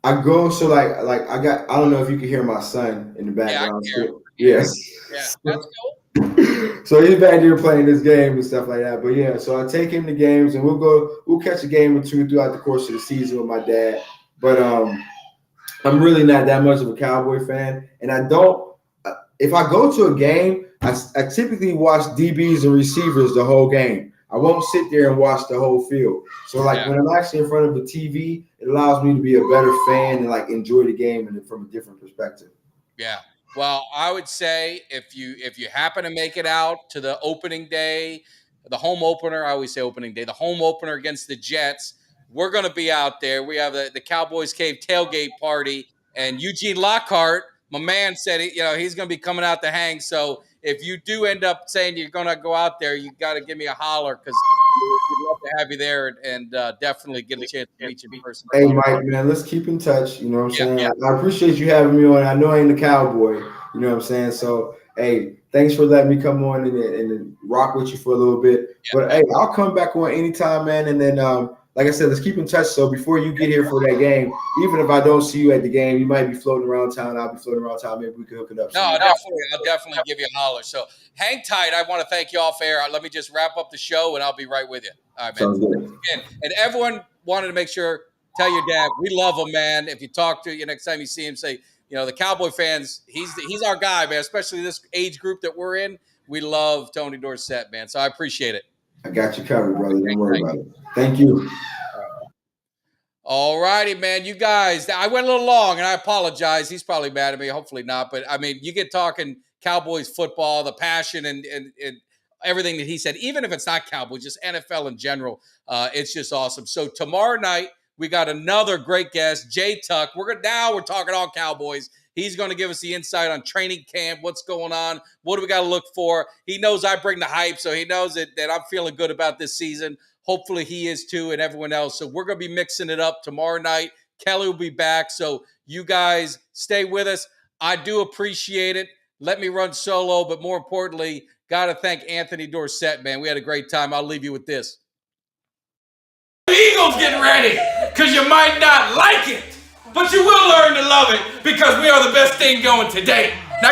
I go so like I don't know if you can hear my son in the background. Yes. Yeah, that's cool. So he's back there playing this game and stuff like that. But yeah, so I take him to games and we'll catch a game or two throughout the course of the season with my dad. But I'm really not that much of a Cowboy fan. And I don't if I go to a game, I typically watch DBs and receivers the whole game. I won't sit there and watch the whole field. So like when I'm actually in front of the TV, it allows me to be a better fan and like enjoy the game and from a different perspective. Yeah. Well, I would say if you happen to make it out to the opening day, the home opener. I always say opening day. The home opener against the Jets. We're going to be out there. We have the Cowboys Cave tailgate party, and Eugene Lockhart, my man, said he's going to be coming out to hang. So if you do end up saying you're going to go out there, you got to give me a holler because we'd love to have you there and definitely get a chance to meet you in person. Hey, Mike, man, let's keep in touch. You know what I'm saying? Yeah. I appreciate you having me on. I know I ain't a cowboy. You know what I'm saying? So, hey, thanks for letting me come on and rock with you for a little bit. Yeah. But, hey, I'll come back on anytime, man. And then, like I said, let's keep in touch. So before you get here for that game, even if I don't see you at the game, you might be floating around town. I'll be floating around town. Maybe we can hook it up. No, I'll definitely give you a holler. So hang tight. I want to thank you all for air. Let me just wrap up the show, and I'll be right with you. All right, man. Sounds good. And everyone wanted to make sure, tell your dad, we love him, man. If you talk to you next time you see him, say, the Cowboy fans, he's our guy, man, especially this age group that we're in. We love Tony Dorsett, man. So I appreciate it. I got you covered, brother. Don't worry about it. Thank you. All righty, man. You guys, I went a little long, and I apologize. He's probably mad at me. Hopefully not. But, I mean, you get talking Cowboys football, the passion and everything that he said, even if it's not Cowboys, just NFL in general, it's just awesome. So tomorrow night, we got another great guest, Jay Tuck. We're talking all Cowboys. He's going to give us the insight on training camp, what's going on, what do we got to look for. He knows I bring the hype, so he knows that I'm feeling good about this season. Hopefully he is too, and everyone else. So we're going to be mixing it up tomorrow night. Kelly will be back, so you guys stay with us. I do appreciate it. Let me run solo, but more importantly, got to thank Anthony Dorsett, man. We had a great time. I'll leave you with this. The Eagles getting ready, because you might not like it, but you will learn to love it because we are the best thing going today.